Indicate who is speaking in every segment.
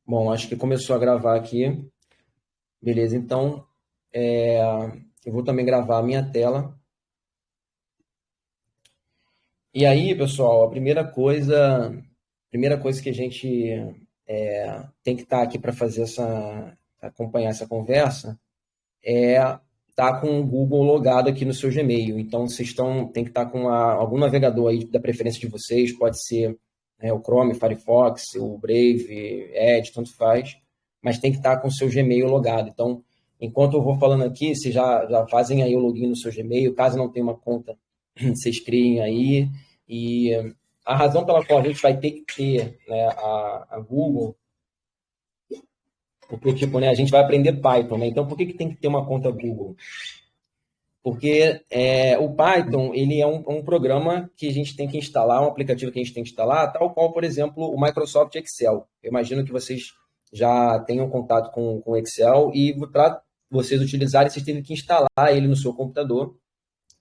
Speaker 1: Bom, acho que começou a gravar aqui. Beleza, então eu vou também gravar a minha tela. E aí, pessoal, a primeira coisa que a gente tem que estar aqui para acompanhar essa conversa é estar com o Google logado aqui no seu Gmail. Então, tem que estar com algum navegador aí da preferência de vocês, pode ser o Chrome, Firefox, o Brave, Edge, tanto faz, mas tem que estar com o seu Gmail logado. Então, enquanto eu vou falando aqui, vocês já fazem aí o login no seu Gmail, caso não tenha uma conta, vocês criem aí. E a razão pela qual a gente vai ter que ter, né, a Google, porque tipo, né, a gente vai aprender Python, né? Então, por que tem que ter uma conta Google? Porque o Python, ele é um programa que a gente tem que instalar, um aplicativo que a gente tem que instalar, tal qual, por exemplo, o Microsoft Excel. Eu imagino que vocês já tenham contato com o Excel e para vocês utilizarem, vocês têm que instalar ele no seu computador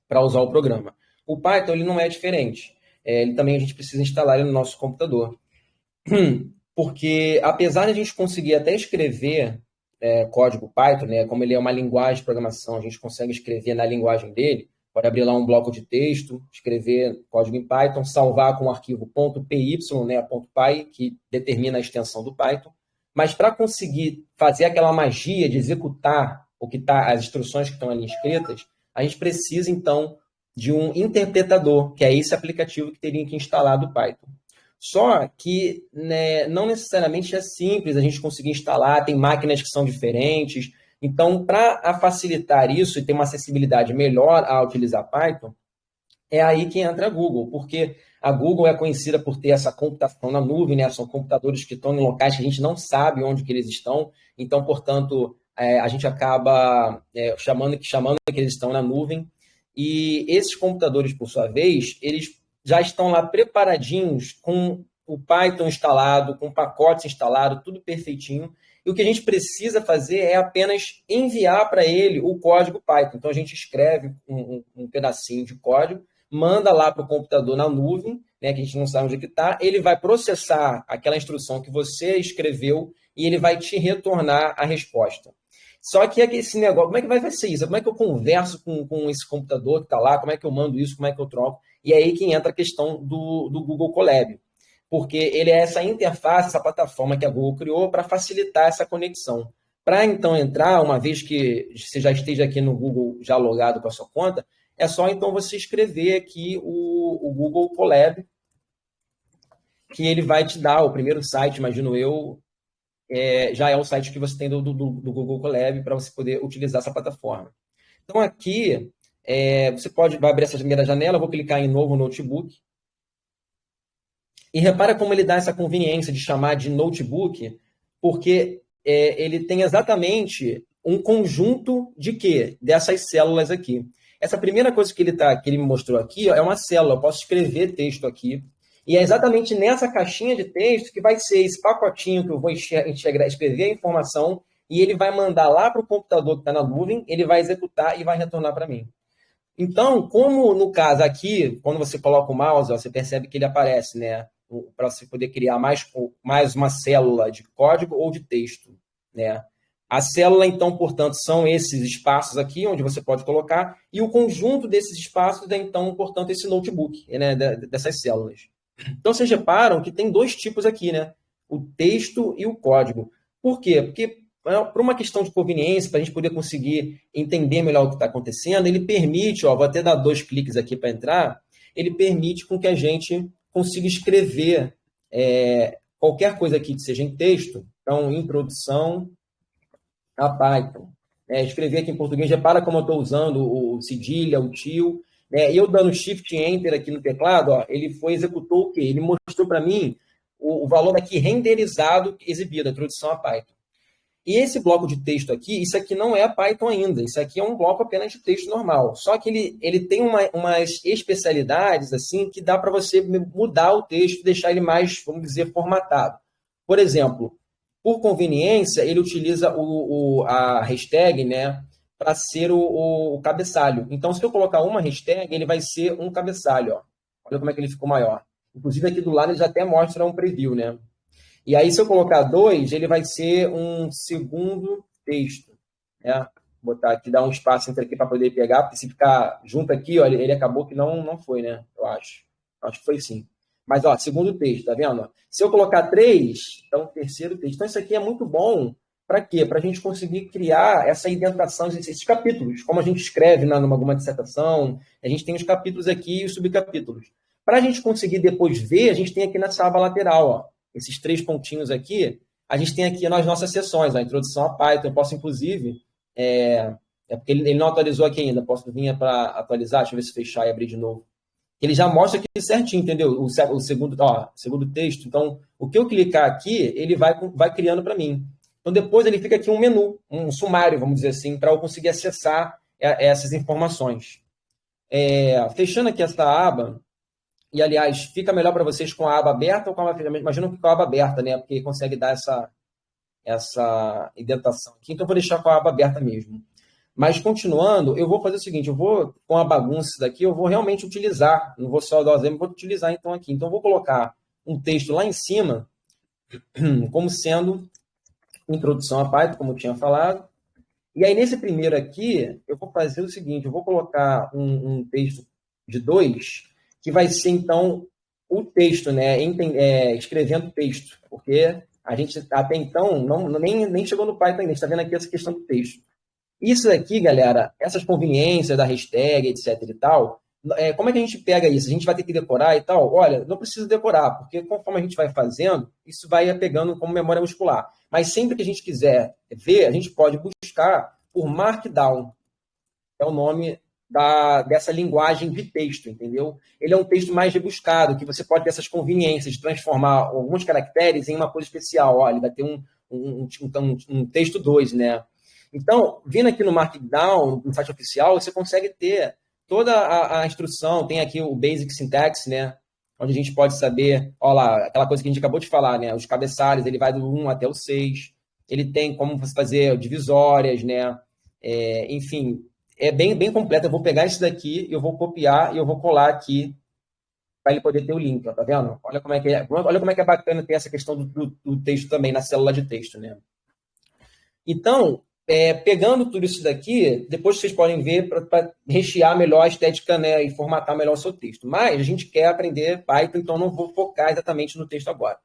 Speaker 1: para usar o programa. O Python, ele não é diferente. Ele também a gente precisa instalar ele no nosso computador. Porque apesar de a gente conseguir até escrever código Python, né, como ele é uma linguagem de programação, a gente consegue escrever na linguagem dele, pode abrir lá um bloco de texto, escrever código em Python, salvar com o arquivo .py, né, .py, que determina a extensão do Python. Mas para conseguir fazer aquela magia de executar as instruções que estão ali escritas, a gente precisa, então, de um interpretador, que é esse aplicativo que teria que instalar do Python. Só que, né, não necessariamente é simples a gente conseguir instalar, tem máquinas que são diferentes. Então, para facilitar isso e ter uma acessibilidade melhor a utilizar Python, é aí que entra a Google, porque a Google é conhecida por ter essa computação na nuvem, né? São computadores que estão em locais que a gente não sabe onde que eles estão. Então, portanto, a gente acaba chamando que eles estão na nuvem. E esses computadores, por sua vez, eles já estão lá preparadinhos com o Python instalado, com o pacote instalado, tudo perfeitinho. E o que a gente precisa fazer é apenas enviar para ele o código Python. Então, a gente escreve um pedacinho de código, manda lá para o computador na nuvem, né, que a gente não sabe onde é que está, ele vai processar aquela instrução que você escreveu e ele vai te retornar a resposta. Só que esse negócio, como é que vai ser isso? Como é que eu converso com esse computador que está lá? Como é que eu mando isso? Como é que eu troco? E é aí que entra a questão do Google Colab, porque ele é essa interface, essa plataforma que a Google criou para facilitar essa conexão. Para então entrar, uma vez que você já esteja aqui no Google já logado com a sua conta, é só então você escrever aqui o Google Colab, que ele vai te dar o primeiro site, imagino eu, já é o site que você tem do Google Colab para você poder utilizar essa plataforma. Então aqui, você vai abrir essa primeira janela, eu vou clicar em novo notebook, e repara como ele dá essa conveniência de chamar de notebook, porque ele tem exatamente um conjunto de quê? Dessas células aqui. Essa primeira coisa que ele me mostrou aqui ó, é uma célula, eu posso escrever texto aqui. E é exatamente nessa caixinha de texto que vai ser esse pacotinho que eu vou escrever a informação e ele vai mandar lá para o computador que está na nuvem, ele vai executar e vai retornar para mim. Então, como no caso aqui, quando você coloca o mouse, ó, você percebe que ele aparece, né? Para você poder criar mais uma célula de código ou de texto, né? A célula, então, portanto, são esses espaços aqui onde você pode colocar, e o conjunto desses espaços é, então, portanto, esse notebook, né? Dessas células. Então, vocês reparam que tem dois tipos aqui, né? O texto e o código. Por quê? Porque, por uma questão de conveniência, para a gente poder conseguir entender melhor o que está acontecendo, ele permite, ó, vou até dar 2 cliques aqui para entrar, ele permite com que a gente consiga escrever qualquer coisa aqui que seja em texto. Então, introdução a Python. Escrever aqui em português, repara como eu estou usando o cedilha, o tio, e eu dando Shift Enter aqui no teclado, ó, ele executou o quê? Ele mostrou para mim o valor aqui renderizado exibido, a introdução a Python. E esse bloco de texto aqui, isso aqui não é Python ainda, isso aqui é um bloco apenas de texto normal. Só que ele tem umas especialidades assim que dá para você mudar o texto e deixar ele mais, vamos dizer, formatado. Por exemplo, por conveniência, ele utiliza a hashtag, né, para ser o cabeçalho. Então, se eu colocar uma hashtag, ele vai ser um cabeçalho. Ó. Olha como é que ele ficou maior. Inclusive, aqui do lado ele já até mostra um preview, né? E aí, se eu colocar 2, ele vai ser um segundo texto. Né? Vou botar aqui, dar um espaço entre aqui para poder pegar, porque se ficar junto aqui, ó, ele acabou que não foi, né? Eu acho. Acho que foi sim. Mas, ó, segundo texto, tá vendo? Se eu colocar 3, então terceiro texto. Então, isso aqui é muito bom. Para quê? Para a gente conseguir criar essa indentação, esses capítulos. Como a gente escreve numa alguma dissertação, a gente tem os capítulos aqui e os subcapítulos. Para a gente conseguir depois ver, a gente tem aqui nessa aba lateral, ó, esses 3 pontinhos aqui, a gente tem aqui nas nossas sessões, a introdução a Python. Eu posso, inclusive, porque ele não atualizou aqui ainda, posso vir para atualizar, deixa eu ver se fechar e abrir de novo. Ele já mostra aqui certinho, entendeu? O segundo texto. Então, o que eu clicar aqui, ele vai criando para mim. Então, depois ele fica aqui um menu, um sumário, vamos dizer assim, para eu conseguir acessar essas informações. Fechando aqui essa aba, e, aliás, fica melhor para vocês com a aba aberta ou com a aba fechada? Imagino que com a aba aberta, né? Porque consegue dar essa indentação aqui. Então, eu vou deixar com a aba aberta mesmo. Mas, continuando, eu vou fazer o seguinte, eu vou, com a bagunça daqui, eu vou realmente utilizar, não vou só dar o exemplo, vou utilizar então aqui. Então, eu vou colocar um texto lá em cima, como sendo introdução a Python, como eu tinha falado. E aí, nesse primeiro aqui, eu vou fazer o seguinte, eu vou colocar um texto de 2, que vai ser, então, o texto, né? Escrevendo texto, porque a gente, até então, nem chegou no Python ainda, a gente está vendo aqui essa questão do texto. Isso aqui, galera, essas conveniências da hashtag, etc e tal, como é que a gente pega isso? A gente vai ter que decorar e tal? Olha, não precisa decorar, porque conforme a gente vai fazendo, isso vai pegando como memória muscular. Mas sempre que a gente quiser ver, a gente pode buscar por Markdown. É o nome dessa linguagem de texto, entendeu? Ele é um texto mais rebuscado, que você pode ter essas conveniências de transformar alguns caracteres em uma coisa especial. Olha, ele vai ter um texto 2, né? Então, vindo aqui no Markdown, no site oficial, você consegue ter toda a instrução. Tem aqui o Basic Syntax, né? Onde a gente pode saber, olha lá, aquela coisa que a gente acabou de falar, né? Os cabeçalhos, ele vai do 1 até o 6. Ele tem como você fazer divisórias, né? Enfim, é bem completo. Eu vou pegar isso daqui, eu vou copiar e eu vou colar aqui para ele poder ter o link, ó, tá vendo? Olha como é que é bacana ter essa questão do texto também na célula de texto, né? Então, pegando tudo isso daqui, depois vocês podem ver para rechear melhor a estética, né, e formatar melhor o seu texto. Mas a gente quer aprender Python, então não vou focar exatamente no texto agora.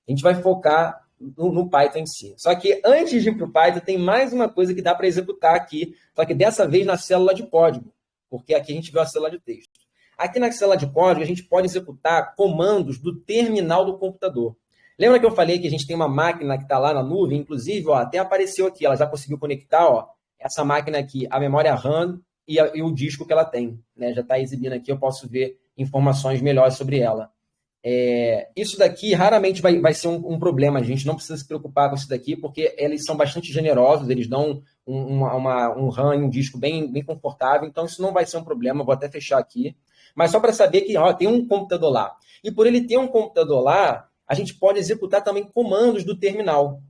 Speaker 1: A gente vai focar no Python em si. Só que antes de ir para o Python, tem mais uma coisa que dá para executar aqui, só que dessa vez na célula de código, porque aqui a gente viu a célula de texto. Aqui na célula de código, a gente pode executar comandos do terminal do computador. Lembra que eu falei que a gente tem uma máquina que está lá na nuvem? Inclusive, ó, até apareceu aqui, ela já conseguiu conectar, ó, essa máquina aqui, a memória RAM e o disco que ela tem. Né? Já está exibindo aqui, eu posso ver informações melhores sobre ela. Isso daqui raramente vai ser um problema, a gente não precisa se preocupar com isso daqui, porque eles são bastante generosos, eles dão um RAM e um disco bem confortável, então isso não vai ser um problema, vou até fechar aqui. Mas só para saber que ó, tem um computador lá. E por ele ter um computador lá, a gente pode executar também comandos do terminal.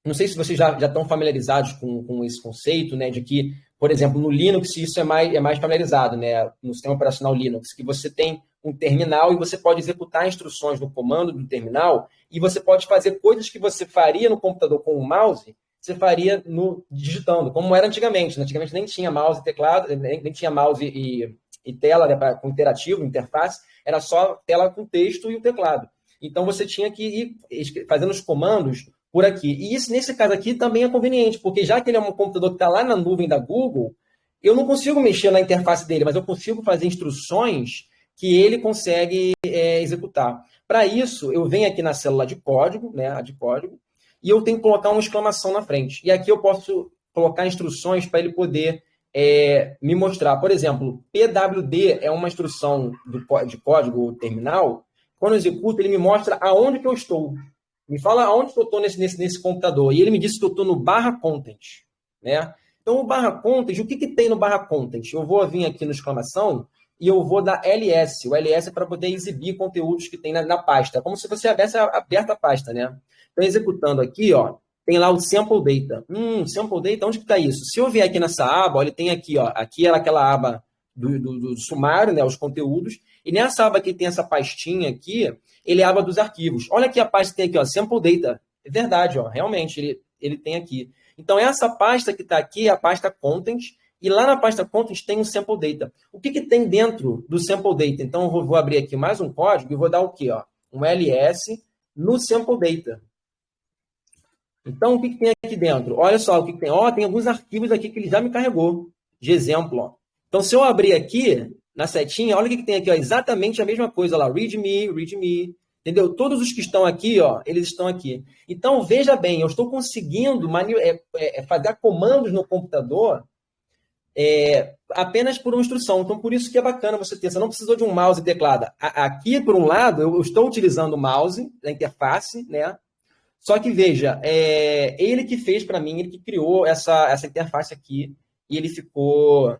Speaker 1: Não sei se vocês já estão familiarizados com esse conceito, né, de que, por exemplo, no Linux isso é mais familiarizado, né, no sistema operacional Linux, que você tem um terminal e você pode executar instruções no comando do terminal e você pode fazer coisas que você faria no computador com o mouse, você faria digitando, como era antigamente. Antigamente nem tinha mouse e teclado, nem tinha mouse e tela, né, com interativo, interface, era só tela com texto e o teclado. Então, você tinha que ir fazendo os comandos por aqui. E isso, nesse caso aqui, também é conveniente, porque já que ele é um computador que está lá na nuvem da Google, eu não consigo mexer na interface dele, mas eu consigo fazer instruções que ele consegue executar. Para isso, eu venho aqui na célula de código, né, a de código, e eu tenho que colocar uma exclamação na frente. E aqui eu posso colocar instruções para ele poder me mostrar. Por exemplo, PWD é uma instrução de código terminal. Quando eu executo, ele me mostra aonde que eu estou. Me fala aonde que eu estou nesse computador. E ele me disse que eu estou no /content. Né? Então, o /content, o que tem no /content? Eu vou vir aqui no exclamação e eu vou dar ls. O ls é para poder exibir conteúdos que tem na pasta. Como se você tivesse aberta a pasta. Né? Então, executando aqui, ó, tem lá o sample data. Sample data, onde que está isso? Se eu vier aqui nessa aba, ó, ele tem aqui, ó, aqui era aquela aba do sumário, né, os conteúdos, e nessa aba aqui tem essa pastinha aqui, ele é a aba dos arquivos. Olha aqui a pasta que tem aqui, ó, Sample Data. É verdade, ó, realmente, ele tem aqui. Então, essa pasta que está aqui é a pasta Content, e lá na pasta Content tem um Sample Data. O que tem dentro do Sample Data? Então, eu vou abrir aqui mais um código e vou dar o quê? Ó? Um ls no Sample Data. Então, o que tem aqui dentro? Olha só o que tem. Ó, tem alguns arquivos aqui que ele já me carregou, de exemplo. Ó. Então, se eu abrir aqui, na setinha, olha o que tem aqui. Ó, exatamente a mesma coisa lá. README. Entendeu? Todos os que estão aqui, ó, eles estão aqui. Então, veja bem, eu estou conseguindo fazer comandos no computador apenas por uma instrução. Então, por isso que é bacana você ter. Você não precisou de um mouse e teclado. Aqui, por um lado, eu estou utilizando o mouse da interface, né? Só que, veja, ele que fez para mim, ele que criou essa interface aqui, e ele ficou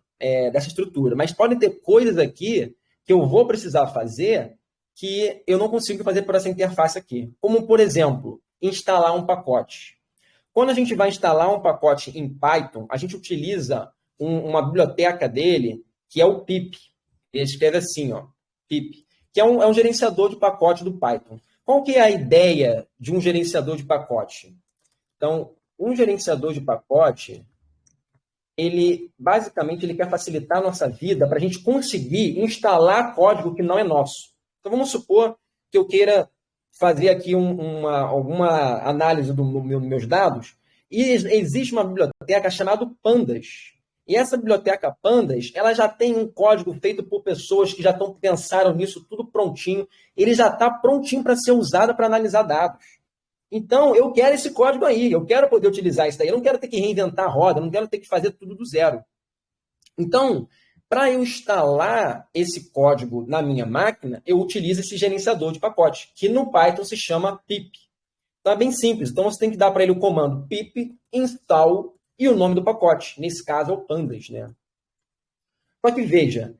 Speaker 1: dessa estrutura. Mas podem ter coisas aqui que eu vou precisar fazer que eu não consigo fazer por essa interface aqui. Como, por exemplo, instalar um pacote. Quando a gente vai instalar um pacote em Python, a gente utiliza uma biblioteca dele, que é o pip. Ele escreve assim, ó, pip, que é um gerenciador de pacote do Python. Qual que é a ideia de um gerenciador de pacote? Então, um gerenciador de pacote, basicamente, ele quer facilitar a nossa vida para a gente conseguir instalar código que não é nosso. Então, vamos supor que eu queira fazer aqui alguma análise dos meus dados, e existe uma biblioteca chamada Pandas. E essa biblioteca Pandas, ela já tem um código feito por pessoas que já pensaram nisso tudo prontinho. Ele já está prontinho para ser usado para analisar dados. Então, eu quero esse código aí, eu quero poder utilizar isso daí. Eu não quero ter que reinventar a roda, eu não quero ter que fazer tudo do zero. Então, para eu instalar esse código na minha máquina, eu utilizo esse gerenciador de pacote, que no Python se chama pip. Então, é bem simples. Então, você tem que dar para ele o comando pip install e o nome do pacote. Nesse caso, é o Pandas, né? Só que, veja,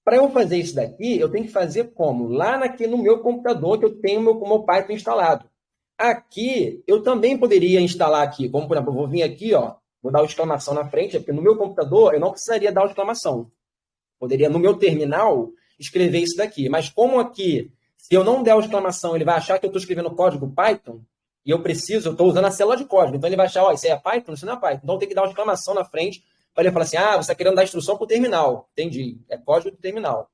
Speaker 1: para eu fazer isso daqui, eu tenho que fazer como? Lá no meu computador, que eu tenho o meu Python instalado. Aqui, eu também poderia instalar aqui. Como, por exemplo, eu vou vir aqui, ó, vou dar uma exclamação na frente, porque no meu computador eu não precisaria dar uma exclamação. Poderia, no meu terminal, escrever isso daqui. Mas como aqui, se eu não der uma exclamação, ele vai achar que eu estou escrevendo código Python, e eu estou usando a célula de código. Então, ele vai achar, ó, isso aí é Python? Isso não é Python. Então, tem que dar uma exclamação na frente para ele falar assim, você está querendo dar instrução para o terminal. Entendi. É código do terminal.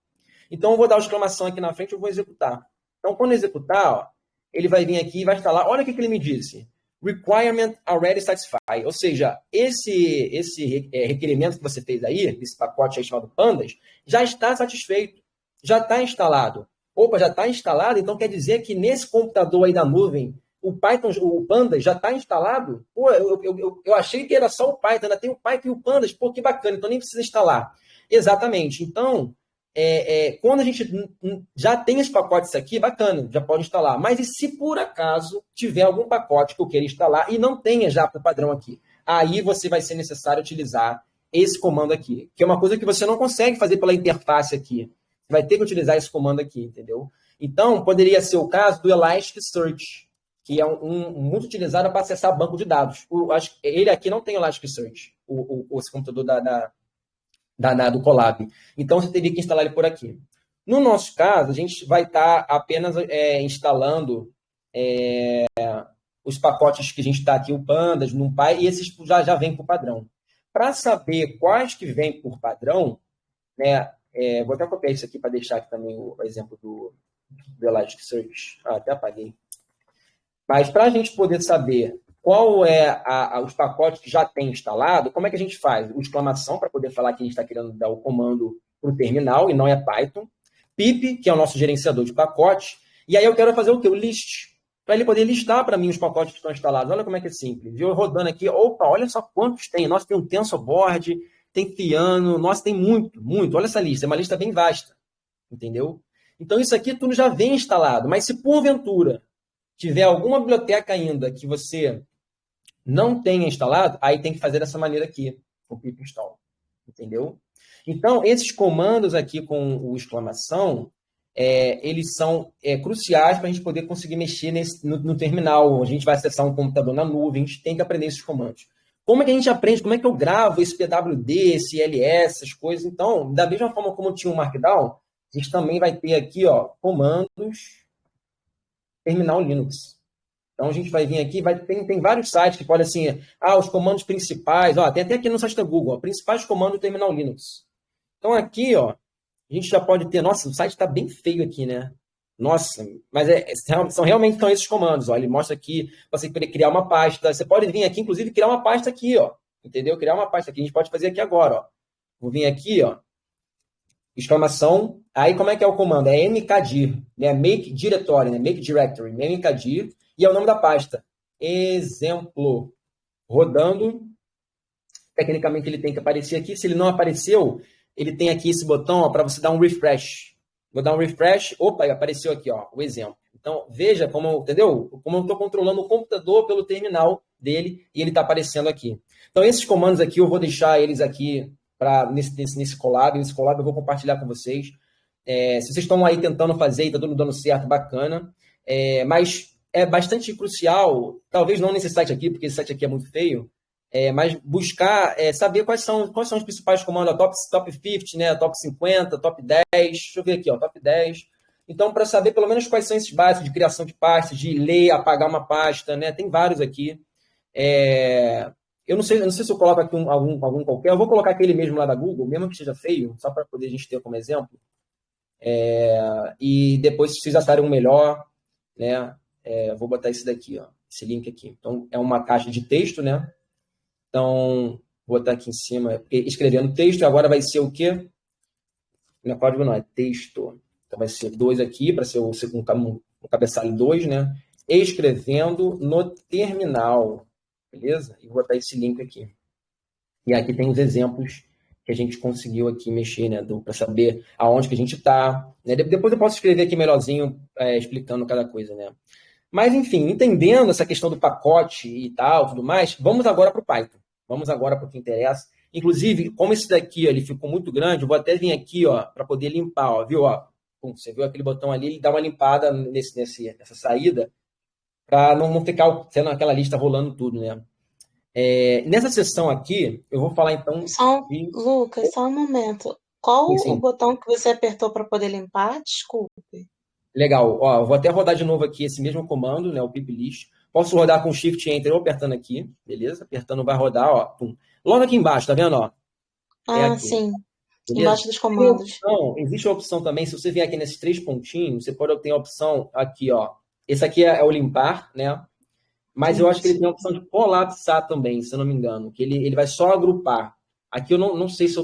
Speaker 1: Então, eu vou dar uma exclamação aqui na frente e eu vou executar. Então, quando eu executar, ó, ele vai vir aqui e vai instalar. Olha o que ele me disse. Requirement already satisfied. Ou seja, esse requerimento que você fez aí, desse pacote aí chamado Pandas, já está satisfeito. Já está instalado. Opa, já está instalado? Então, quer dizer que nesse computador aí da nuvem, o Python, o Pandas já está instalado? Pô, eu achei que era só o Python, ainda tem o Python e o Pandas, pô, que bacana, então nem precisa instalar. Exatamente. Então, quando a gente já tem os pacotes aqui, bacana, já pode instalar. Mas e se por acaso tiver algum pacote que eu queira instalar e não tenha já por padrão aqui? Aí vai ser necessário utilizar esse comando aqui, que é uma coisa que você não consegue fazer pela interface aqui. Você vai ter que utilizar esse comando aqui, entendeu? Então, poderia ser o caso do Elasticsearch, que é muito utilizado para acessar banco de dados. Ele aqui não tem Elasticsearch, esse computador do Colab. Então, você teria que instalar ele por aqui. No nosso caso, a gente vai estar apenas instalando os pacotes que a gente está aqui, o Pandas, NumPy, e esses já vêm por padrão. Para saber quais que vêm por padrão, né, vou até copiar isso aqui para deixar aqui também o exemplo do Elasticsearch. Até apaguei. Mas para a gente poder saber qual é os pacotes que já tem instalado, como é que a gente faz? O exclamação, para poder falar que a gente está querendo dar o comando para o terminal, e não é Python. Pip, que é o nosso gerenciador de pacotes. E aí eu quero fazer o quê? O list. Para ele poder listar para mim os pacotes que estão instalados. Olha como é que é simples. Eu rodando aqui, opa, olha só quantos tem. Nossa, tem um TensorBoard, tem Piano, nossa, tem muito, muito. Olha essa lista, é uma lista bem vasta. Entendeu? Então isso aqui tudo já vem instalado. Mas se porventura tiver alguma biblioteca ainda que você não tenha instalado, aí tem que fazer dessa maneira aqui, o pip install. Entendeu? Então, esses comandos aqui com o exclamação, eles são cruciais para a gente poder conseguir mexer no terminal. A gente vai acessar um computador na nuvem, a gente tem que aprender esses comandos. como é que a gente aprende? Como é que eu gravo esse PWD, esse LS, essas coisas? Então, da mesma forma como tinha o Markdown, a gente também vai ter aqui, ó, comandos terminal Linux. Então, a gente vai vir aqui, tem vários sites que podem, assim, os comandos principais, ó, tem até aqui no site da Google, ó, principais comandos do terminal Linux. Então, aqui, ó, a gente já pode ter, nossa, o site está bem feio aqui, né? Nossa, mas realmente são esses comandos, ó, ele mostra aqui, você criar uma pasta, você pode vir aqui, inclusive, criar uma pasta aqui, ó, entendeu? Criar uma pasta aqui, a gente pode fazer aqui agora, ó. Vou vir aqui, ó, exclamação, aí como é que é o comando? É mkdir, né? Make directory, né? Make directory, mkdir, e é o nome da pasta. Exemplo. Rodando. Tecnicamente ele tem que aparecer aqui. Se ele não apareceu, ele tem aqui esse botão para você dar um refresh. Vou dar um refresh. Opa, apareceu aqui, ó, o exemplo. Então, veja como, entendeu? Como eu estou controlando o computador pelo terminal dele e ele está aparecendo aqui. Então, esses comandos aqui, eu vou deixar eles aqui nesse collab. Nesse collab eu vou compartilhar com vocês. Se vocês estão aí tentando fazer e está tudo dando certo, bacana. Mas é bastante crucial, talvez não nesse site aqui, porque esse site aqui é muito feio, mas buscar saber quais são os principais comandos, top 50, né, top 50, top 10, deixa eu ver aqui, ó, top 10. Então, para saber pelo menos quais são esses básicos de criação de pastas, de ler, apagar uma pasta, né, tem vários aqui. Eu não sei se eu coloco aqui algum qualquer, eu vou colocar aquele mesmo lá da Google, mesmo que seja feio, só para poder a gente ter como exemplo. E depois, se vocês acharem um melhor, né, vou botar esse daqui, ó, esse link aqui. Então, é uma caixa de texto, né? Então, vou botar aqui em cima, escrevendo texto, agora vai ser o quê? Não é código, não, é texto. Então, vai ser 2 aqui, para ser um cabeçalho 2, né? Escrevendo no terminal, beleza? E vou botar esse link aqui. E aqui tem os exemplos que a gente conseguiu aqui mexer, né? Para saber aonde que a gente está. Né? Depois eu posso escrever aqui melhorzinho, explicando cada coisa, né? Mas, enfim, entendendo essa questão do pacote e tal, tudo mais, vamos agora para o Python. Vamos agora para o que interessa. Inclusive, como esse daqui ó, ele ficou muito grande, eu vou até vir aqui para poder limpar, ó, viu? Ó, você viu aquele botão ali, ele dá uma limpada nessa saída, para não ficar sendo aquela lista rolando tudo, né? Nessa sessão aqui, eu vou falar então...
Speaker 2: Lucas, só um momento. Qual
Speaker 1: sim.
Speaker 2: o botão que você apertou para poder limpar? Desculpe.
Speaker 1: Legal. Ó, eu vou até rodar de novo aqui esse mesmo comando, né, o piplist. Posso rodar com Shift Enter ou apertando aqui, beleza? Apertando vai rodar, ó. Pum. Logo aqui embaixo, tá vendo, ó?
Speaker 2: Sim.
Speaker 1: Beleza?
Speaker 2: Embaixo dos comandos.
Speaker 1: Existe a opção também, se você vier aqui nesses 3 pontinhos, você pode ter a opção aqui, ó. Esse aqui é o limpar, né? Mas eu acho que ele tem a opção de colapsar também, se eu não me engano, que ele vai só agrupar. Aqui eu não sei se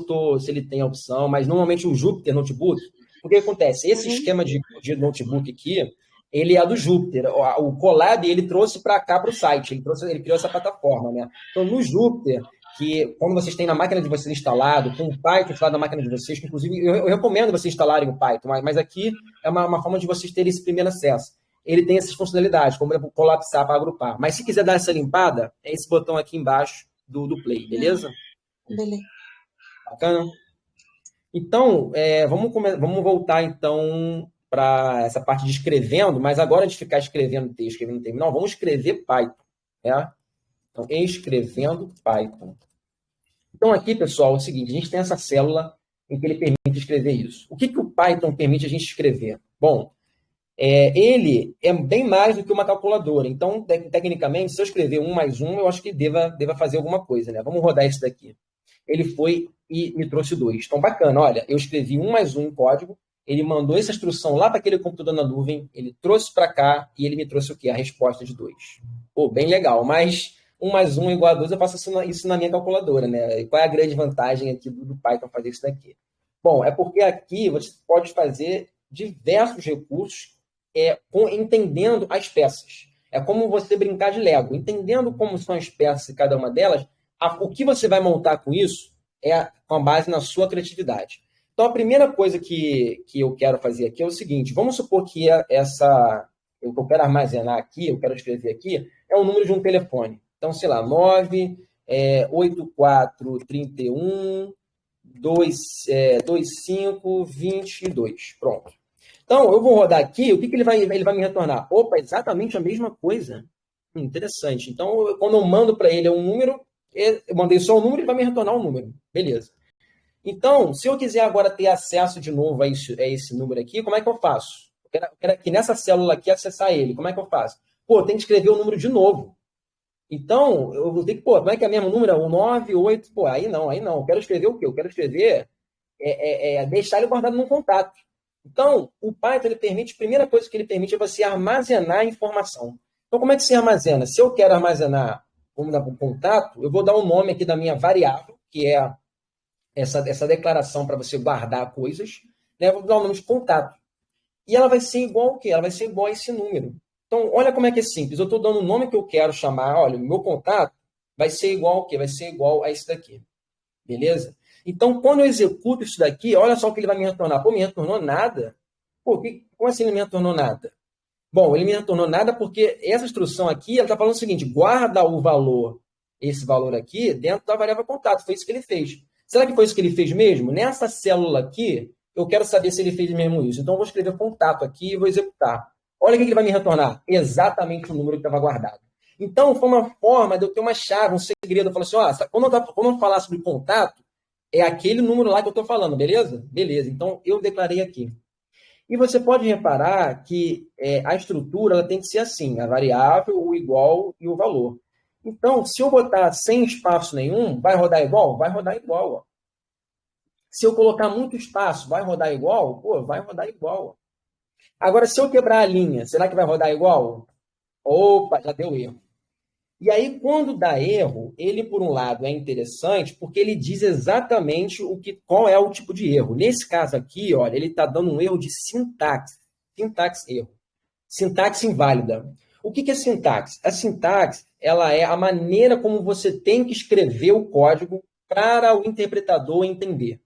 Speaker 1: ele tem a opção, mas normalmente o Jupyter Notebook, o que acontece? Esse esquema de notebook aqui, ele é do Jupyter. O Colab, ele trouxe para cá, para o site. Ele criou essa plataforma, né? Então, no Jupyter, que quando vocês têm na máquina de vocês instalado, com o Python instalado na máquina de vocês, que inclusive eu recomendo vocês instalarem o Python, mas aqui é uma forma de vocês terem esse primeiro acesso. Ele tem essas funcionalidades, como colapsar para agrupar. Mas se quiser dar essa limpada, é esse botão aqui embaixo do Play, beleza?
Speaker 2: Beleza.
Speaker 1: Bacana? Então, vamos voltar, então, para essa parte de escrevendo, mas agora de ficar escrevendo texto, escrevendo terminal, vamos escrever Python. Né? Então, escrevendo Python. Então, aqui, pessoal, é o seguinte, a gente tem essa célula em que ele permite escrever isso. O que o Python permite a gente escrever? Bom, ele é bem mais do que uma calculadora. Então, tecnicamente, se eu escrever 1 mais 1, eu acho que deva fazer alguma coisa. Né? Vamos rodar esse daqui. Ele foi e me trouxe 2. Então, bacana, olha, eu escrevi 1 mais 1 em código, ele mandou essa instrução lá para aquele computador na nuvem, ele trouxe para cá e ele me trouxe o quê? A resposta de 2. Pô, bem legal, mas 1 mais 1 igual a 2, eu faço isso na minha calculadora, né? E qual é a grande vantagem aqui do Python fazer isso daqui? Bom, é porque aqui você pode fazer diversos recursos entendendo as peças. É como você brincar de Lego. Entendendo como são as peças e cada uma delas, o que você vai montar com isso é com base na sua criatividade. Então, a primeira coisa que eu quero fazer aqui é o seguinte, vamos supor que o que eu quero armazenar aqui, eu quero escrever aqui, é o número de um telefone. Então, sei lá, 98431 2522. Pronto. Então, eu vou rodar aqui, o que ele vai me retornar? Opa, exatamente a mesma coisa. Interessante. Então, quando eu mando para ele um número, Eu mandei só o número, ele vai me retornar o número. Beleza. Então, se eu quiser agora ter acesso de novo a esse número aqui, como é que eu faço? Eu quero aqui nessa célula aqui acessar ele. Como é que eu faço? Pô, tem que escrever o número de novo. Então, eu vou ter que, pô, como é que é mesmo o número? O 9, 8, pô, aí não. Eu quero escrever o quê? Eu quero escrever, deixar ele guardado num contato. Então, o Python, ele permite, a primeira coisa que ele permite é você armazenar informação. Então, como é que se armazena? Se eu quero armazenar, vamos dar um contato, eu vou dar o nome aqui da minha variável, que é essa declaração para você guardar coisas, né? Eu vou dar o nome de contato. E ela vai ser igual ao quê? Ela vai ser igual a esse número. Então, olha como é que é simples. Eu estou dando o nome que eu quero chamar. Olha, o meu contato vai ser igual ao quê? Vai ser igual a esse daqui. Beleza? Então, quando eu executo isso daqui, olha só o que ele vai me retornar. Pô, me retornou nada? Pô, como assim ele me retornou nada? Bom, ele me retornou nada porque essa instrução aqui, ela está falando o seguinte, guarda o valor, esse valor aqui, dentro da variável contato. Foi isso que ele fez. Será que foi isso que ele fez mesmo? Nessa célula aqui, eu quero saber se ele fez mesmo isso. Então, eu vou escrever contato aqui e vou executar. Olha o que ele vai me retornar. Exatamente o número que estava guardado. Então, foi uma forma de eu ter uma chave, um segredo. Eu falo assim, quando eu falar sobre contato, é aquele número lá que eu estou falando, beleza? Beleza. Então, eu declarei aqui. E você pode reparar que a estrutura ela tem que ser assim, a variável, o igual e o valor. Então, se eu botar sem espaço nenhum, vai rodar igual? Vai rodar igual. Ó. Se eu colocar muito espaço, vai rodar igual? Pô, vai rodar igual. Ó. Agora, se eu quebrar a linha, será que vai rodar igual? Opa, já deu erro. E aí, quando dá erro, ele, por um lado, é interessante porque ele diz exatamente qual é o tipo de erro. Nesse caso aqui, olha, ele está dando um erro de sintaxe. Sintaxe erro. Sintaxe inválida. O que é sintaxe? A sintaxe ela é a maneira como você tem que escrever o código para o interpretador entender.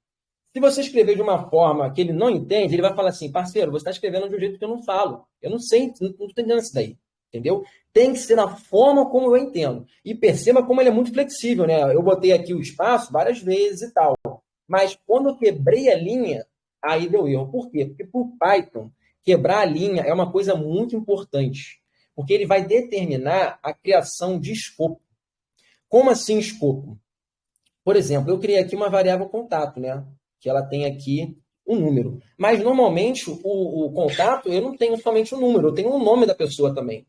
Speaker 1: Se você escrever de uma forma que ele não entende, ele vai falar assim, parceiro, você está escrevendo de um jeito que eu não falo. Eu não sei, não estou entendendo isso daí. Entendeu? Tem que ser na forma como eu entendo. E perceba como ele é muito flexível, né? Eu botei aqui o espaço várias vezes e tal. Mas quando eu quebrei a linha, aí deu erro. Por quê? Porque para o Python, quebrar a linha é uma coisa muito importante. Porque ele vai determinar a criação de escopo. Como assim escopo? Por exemplo, eu criei aqui uma variável contato, né? Que ela tem aqui um número. Mas, normalmente, o contato, eu não tenho somente um número, eu tenho o nome da pessoa também.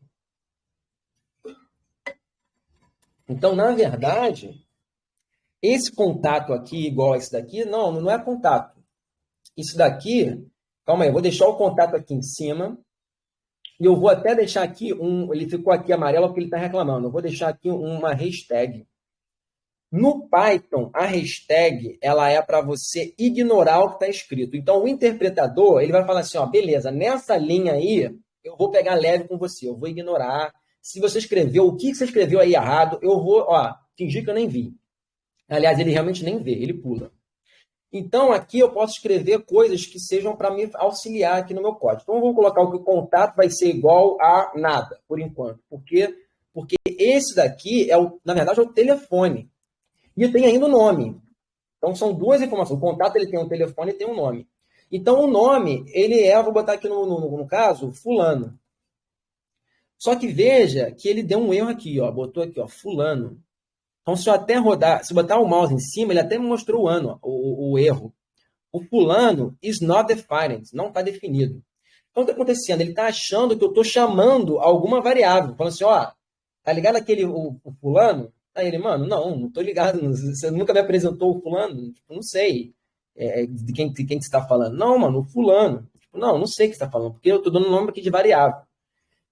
Speaker 1: Então, na verdade, esse contato aqui igual a esse daqui, não é contato. Isso daqui, calma aí, eu vou deixar o contato aqui em cima e eu vou até deixar aqui ele ficou aqui amarelo porque ele está reclamando. Eu vou deixar aqui uma hashtag. No Python, a hashtag ela é para você ignorar o que está escrito. Então, o interpretador ele vai falar assim, ó, beleza, nessa linha aí, eu vou pegar leve com você, eu vou ignorar. Se você escreveu, o que você escreveu aí errado, eu vou, fingir que eu nem vi. Aliás, ele realmente nem vê, ele pula. Então, aqui eu posso escrever coisas que sejam para me auxiliar aqui no meu código. Então, eu vou colocar que o contato vai ser igual a nada, por enquanto. Por quê? Porque esse daqui, na verdade, é o telefone. E tem ainda o nome. Então, são duas informações. O contato ele tem um telefone e tem um nome. Então, o nome, vou botar aqui no caso, fulano. Só que veja que ele deu um erro aqui, ó. Botou aqui, ó, fulano. Então, se eu até rodar, se botar o mouse em cima, ele até me mostrou o ano, o erro. O fulano is not defined, não está definido. Então, o que está acontecendo? Ele está achando que eu estou chamando alguma variável. Falando assim, ó, tá ligado o fulano? Aí ele, mano, não tô ligado. Você nunca me apresentou o fulano? Tipo, não sei de quem você está falando. Não, mano, o fulano. Tipo, não sei o que você está falando, porque eu estou dando o nome aqui de variável.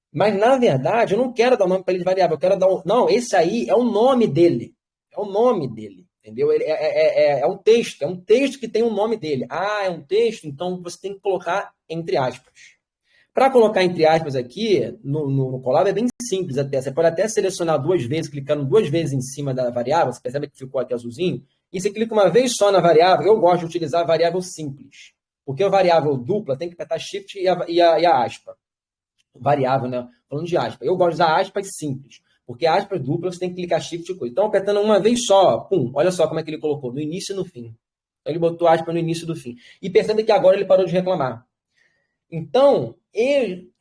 Speaker 1: Mas, na verdade, eu não quero dar o nome para ele de variável. Eu quero dar Não, esse aí é o nome dele. É o nome dele. Entendeu? É um texto. É um texto que tem o nome dele. Ah, é um texto? Então você tem que colocar entre aspas. Para colocar entre aspas aqui, no Colab é bem simples até. Você pode até selecionar duas vezes, clicando duas vezes em cima da variável. Você percebe que ficou aqui azulzinho. E você clica uma vez só na variável. Eu gosto de utilizar a variável simples. Porque a variável dupla tem que apertar Shift e a aspa. Variável, né? Falando de aspas. Eu gosto de usar aspas simples. Porque aspas duplas você tem que clicar Shift e coisa. Então, apertando uma vez só, pum, olha só como é que ele colocou, no início e no fim. Então, ele botou aspas no início e no fim. E percebe que agora ele parou de reclamar. Então,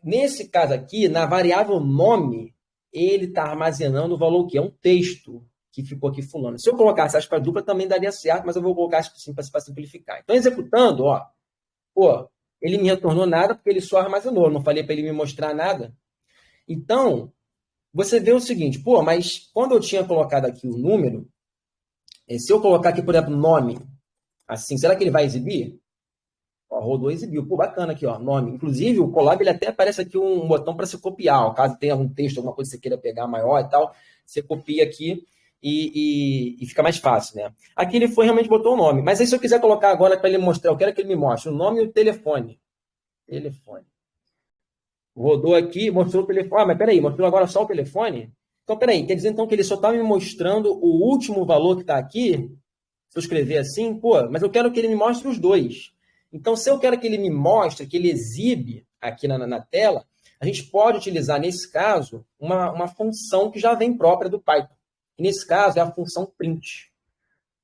Speaker 1: nesse caso aqui, na variável nome, ele está armazenando o valor que é um texto, que ficou aqui fulano. Se eu colocasse aspas dupla, também daria certo, mas eu vou colocar assim para simplificar. Então, executando, ó, pô, ele me retornou nada porque ele só armazenou. Eu não falei para ele me mostrar nada. Então, você vê o seguinte, pô, mas quando eu tinha colocado aqui o número, se eu colocar aqui, por exemplo, nome, assim, será que ele vai exibir? Ó, rodou e exibiu. Pô, bacana aqui, ó, nome. Inclusive, o Colab, ele até aparece aqui um botão para se copiar. Ó, caso tenha algum texto, alguma coisa que você queira pegar maior e tal, você copia aqui e fica mais fácil, né? Aqui ele foi realmente botou o nome. Mas aí se eu quiser colocar agora para ele mostrar, eu quero que ele me mostre o nome e o telefone. Telefone. Rodou aqui, mostrou o telefone. Ah, mas peraí, mostrou agora só o telefone? Então, peraí, quer dizer então que ele só está me mostrando o último valor que está aqui? Se eu escrever assim, pô, mas eu quero que ele me mostre os dois. Então, se eu quero que ele me mostre, que ele exibe aqui na tela, a gente pode utilizar, nesse caso, uma função que já vem própria do Python. E nesse caso, é a função print.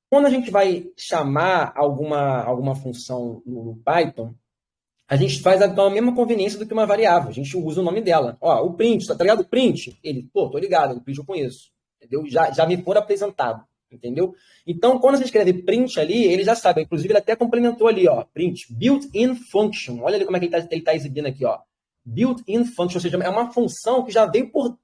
Speaker 1: Quando a gente vai chamar alguma função no Python, a gente faz a mesma conveniência do que uma variável. A gente usa o nome dela. Ó, o print, tá ligado? O print. Ele, pô, tô ligado, o print eu conheço. Entendeu? Já me for apresentado. Entendeu? Então, quando você escreve print ali, ele já sabe. Inclusive, ele até complementou ali, ó. Print, built-in function. Olha ali como é que ele tá exibindo aqui, ó. Built-in function, ou seja, é uma função que já veio por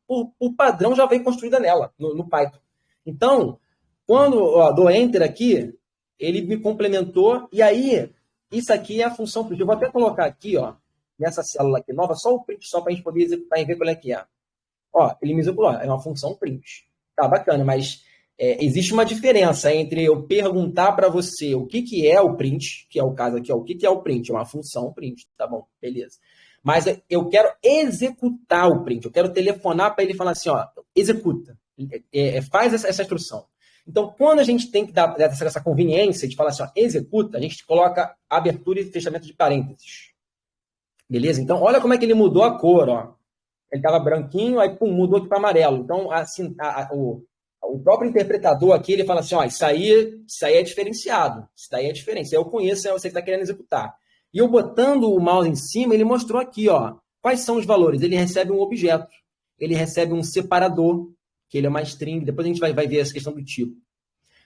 Speaker 1: padrão, já veio construída nela, no Python. Então, quando eu dou Enter aqui, ele me complementou, e aí, isso aqui é a função print. Eu vou até colocar aqui, ó, nessa célula aqui nova, só o print, só para a gente poder executar e ver qual é que é. Ó, ele me executou, é uma função print. Tá, bacana, mas existe uma diferença entre eu perguntar para você o que é o print, que é o caso aqui, ó, o que é o print? É uma função print, tá bom, beleza. Mas eu quero executar o print, eu quero telefonar para ele falar assim, ó, executa, faz essa instrução. Então, quando a gente tem que dar essa conveniência de falar assim, ó, executa, a gente coloca abertura e fechamento de parênteses. Beleza? Então, olha como é que ele mudou a cor, ó. Ele estava branquinho, aí pum, mudou aqui para amarelo. Então, assim, o próprio interpretador aqui, ele fala assim, ó, isso aí é diferenciado, isso daí é diferente, isso aí eu conheço, é você que está querendo executar. E eu botando o mouse em cima, ele mostrou aqui, ó, quais são os valores. Ele recebe um objeto, ele recebe um separador, que ele é uma string, depois a gente vai ver essa questão do tipo.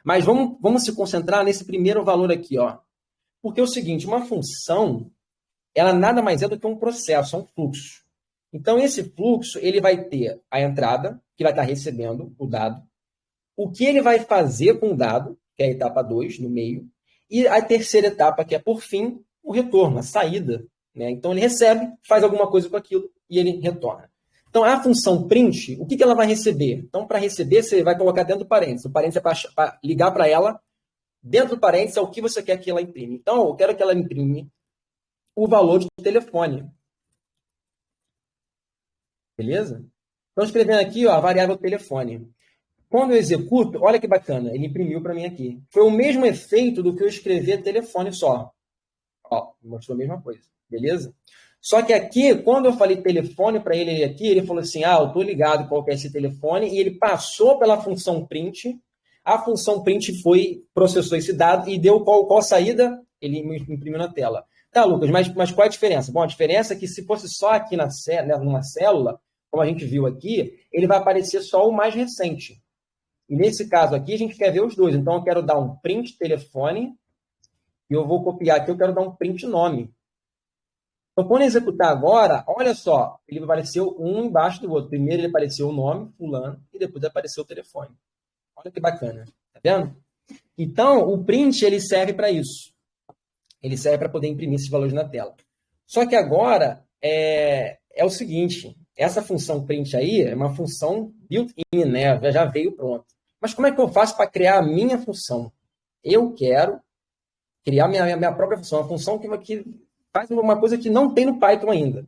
Speaker 1: Mas vamos se concentrar nesse primeiro valor aqui, ó. Porque é o seguinte, uma função, ela nada mais é do que um processo, é um fluxo. Então, esse fluxo, ele vai ter a entrada, que vai estar recebendo o dado, o que ele vai fazer com o dado, que é a etapa 2, no meio, e a terceira etapa, que é, por fim, o retorno, a saída. Né? Então, ele recebe, faz alguma coisa com aquilo e ele retorna. Então, a função print, o que ela vai receber? Então, para receber, você vai colocar dentro do parênteses. O parênteses é para ligar para ela. Dentro do parênteses é o que você quer que ela imprime. Então, eu quero que ela imprime o valor de telefone. Beleza? Então, escrevendo aqui, ó, a variável telefone. Quando eu executo, olha que bacana, ele imprimiu para mim aqui. Foi o mesmo efeito do que eu escrever telefone só. Ó, mostrou a mesma coisa, beleza? Só que aqui, quando eu falei telefone para ele aqui, ele falou assim, eu estou ligado qual que é esse telefone, e ele passou pela função print, a função print processou esse dado e deu qual saída, ele me imprimiu na tela. Tá, Lucas, mas qual é a diferença? Bom, a diferença é que se fosse só aqui numa célula, como a gente viu aqui, ele vai aparecer só o mais recente. E nesse caso aqui, a gente quer ver os dois. Então, eu quero dar um print telefone e eu vou copiar aqui, eu quero dar um print nome. Então, quando eu executar agora, olha só, ele apareceu um embaixo do outro. Primeiro ele apareceu o nome, fulano, e depois apareceu o telefone. Olha que bacana, tá vendo? Então, o print, ele serve para isso. Ele serve para poder imprimir esses valores na tela. Só que agora, é o seguinte, essa função print aí é uma função built-in, né? Já veio pronto. Mas como é que eu faço para criar a minha função? Eu quero criar minha própria função, uma função que faz uma coisa que não tem no Python ainda.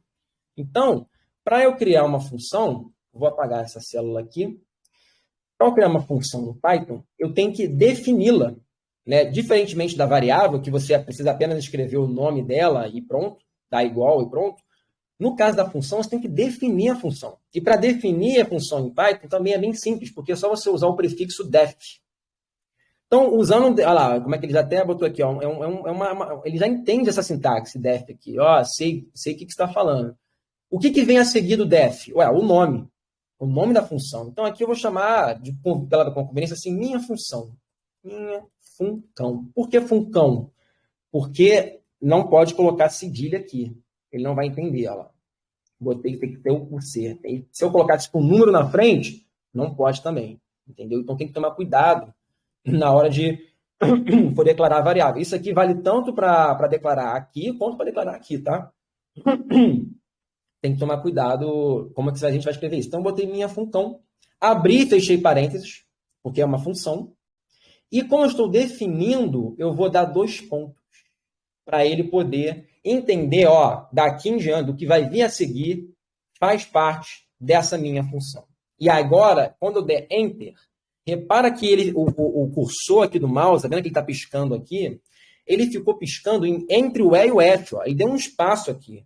Speaker 1: Então, para eu criar uma função, vou apagar essa célula aqui. Para eu criar uma função no Python, eu tenho que defini-la. Né? Diferentemente da variável, que você precisa apenas escrever o nome dela e pronto, dá igual e pronto. No caso da função, você tem que definir a função. E para definir a função em Python também é bem simples, porque é só você usar o prefixo def. Então, usando, olha lá, como é que ele já até botou aqui, ó, ele já entende essa sintaxe def aqui, ó, sei o que você está falando. O que vem a seguir do def? Ué, o nome. o nome da função. Então, aqui eu vou chamar, pela conveniência, assim, minha função. Minha funcão. Por que funcão? Porque não pode colocar cedilha aqui. Ele não vai entender, ó lá. Tem que ter o por ser. Se eu colocar tipo, um número na frente, não pode também. Entendeu? Então tem que tomar cuidado na hora de for declarar a variável. Isso aqui vale tanto para declarar aqui quanto para declarar aqui, tá? Tem que tomar cuidado como é que a gente vai escrever isso. Então, eu botei minha função, abri e fechei parênteses, porque é uma função. E como eu estou definindo, eu vou dar 2 pontos para ele poder entender, ó, daqui em diante, o que vai vir a seguir faz parte dessa minha função. E agora, quando eu der Enter, repara que o cursor aqui do mouse, tá vendo que ele está piscando aqui? Ele ficou piscando entre o E e o F, ó. Ele deu um espaço aqui.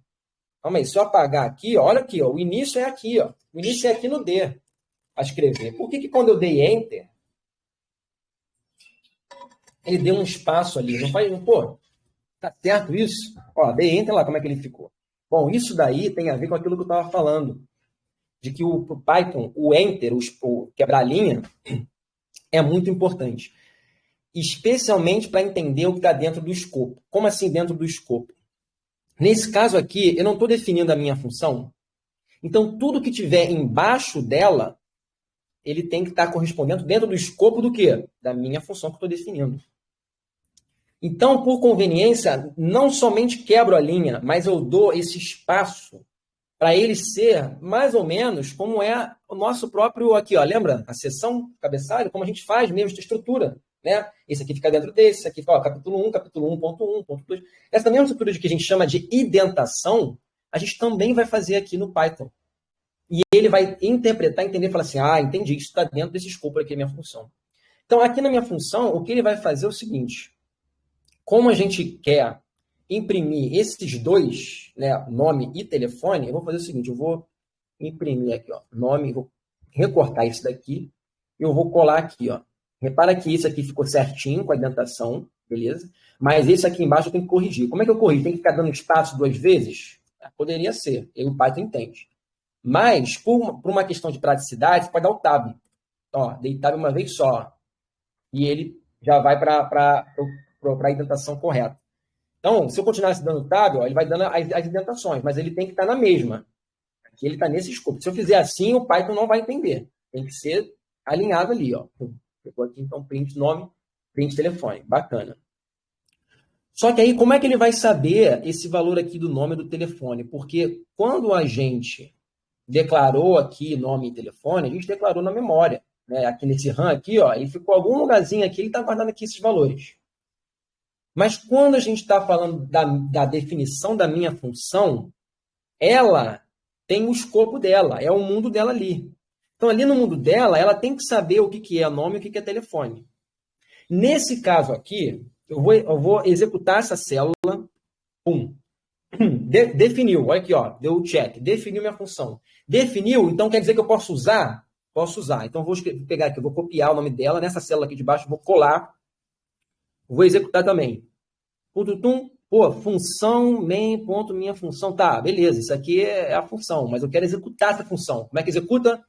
Speaker 1: Calma aí, se eu apagar aqui, ó, olha aqui, ó, o início é aqui, ó. O início é aqui no D, a escrever. Por que quando eu dei Enter, ele deu um espaço ali? Não faz, pô, tá certo isso? Ó, dei Enter lá, como é que ele ficou? Bom, isso daí tem a ver com aquilo que eu estava falando, de que o Python, o Enter, o quebrar a linha, é muito importante. Especialmente para entender o que está dentro do escopo. Como assim dentro do escopo? Nesse caso aqui, eu não estou definindo a minha função. Então, tudo que tiver embaixo dela, ele tem que estar correspondendo dentro do escopo do quê? Da minha função que eu estou definindo. Então, por conveniência, não somente quebro a linha, mas eu dou esse espaço para ele ser mais ou menos como é o nosso próprio aqui, ó. Lembra a seção cabeçalho? Como a gente faz mesmo de estrutura, né? Esse aqui fica dentro desse, aqui fica, ó, capítulo 1, capítulo 1.1, ponto 2. Essa mesma estrutura que a gente chama de indentação, a gente também vai fazer aqui no Python. E ele vai interpretar, entender e falar assim, ah, entendi, isso está dentro desse escopo aqui, a minha função. Então, aqui na minha função, o que ele vai fazer é o seguinte, como a gente quer imprimir esses dois, né, nome e telefone, eu vou fazer o seguinte, eu vou imprimir aqui, ó, nome, vou recortar isso daqui, e eu vou colar aqui, ó. Repara que isso aqui ficou certinho com a indentação, beleza? Mas esse aqui embaixo eu tenho que corrigir. Como é que eu corrijo? Tem que ficar dando espaço 2 vezes? Poderia ser, e o Python entende. Mas, por uma questão de praticidade, você pode dar o tab. Ó, dei tab uma vez só. E ele já vai para a indentação correta. Então, se eu continuasse dando tab, ó, ele vai dando as indentações, mas ele tem que estar na mesma. Aqui ele está nesse escopo. Se eu fizer assim, o Python não vai entender. Tem que ser alinhado ali, ó. Pegou aqui, então, print nome, print telefone. Bacana. Só que aí, como é que ele vai saber esse valor aqui do nome e do telefone? Porque quando a gente declarou aqui nome e telefone, a gente declarou na memória. Né? Aqui nesse RAM aqui, ó, ele ficou algum lugarzinho aqui, ele está guardando aqui esses valores. Mas quando a gente está falando da definição da minha função, ela tem o escopo dela, é o mundo dela ali. Então, ali no mundo dela, ela tem que saber o que é nome e o que é telefone. Nesse caso aqui, eu vou executar essa célula, pum, definiu, olha aqui, ó, deu o check, definiu minha função. Definiu, então quer dizer que eu posso usar? Posso usar. Então, vou pegar aqui, eu vou copiar o nome dela, nessa célula aqui de baixo, vou colar, vou executar também. Pô, função main, ponto, minha função. Tá, beleza, isso aqui é a função, mas eu quero executar essa função. Como é que executa?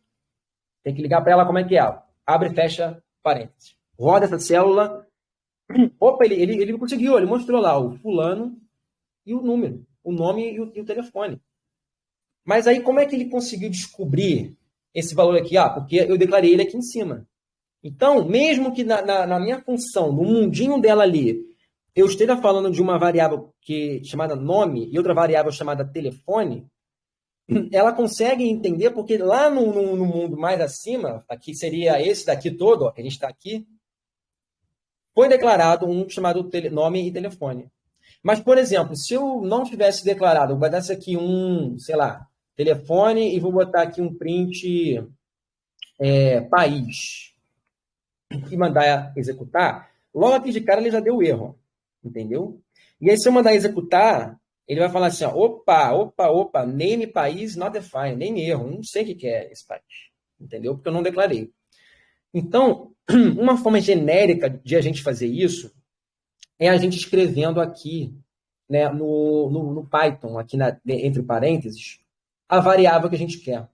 Speaker 1: Tem que ligar para ela como é que é. Abre e fecha parênteses. Roda essa célula. Opa, ele conseguiu, ele mostrou lá o fulano e o número, o nome e o telefone. Mas aí como é que ele conseguiu descobrir esse valor aqui? Ah, porque eu declarei ele aqui em cima. Então, mesmo que na minha função, no mundinho dela ali, eu esteja falando de uma variável chamada nome e outra variável chamada telefone, ela consegue entender porque lá no mundo mais acima, aqui seria esse daqui todo, ó, que a gente está aqui, foi declarado um chamado nome e telefone. Mas, por exemplo, se eu não tivesse declarado, eu botasse aqui sei lá, telefone e vou botar aqui um print país e mandar executar, logo aqui de cara ele já deu erro, entendeu? E aí se eu mandar executar, ele vai falar assim, ó, opa, name país not defined, nem erro, não sei o que é esse país, entendeu? Porque eu não declarei. Então, uma forma genérica de a gente fazer isso é a gente escrevendo aqui, né, no Python, aqui entre parênteses, a variável que a gente quer.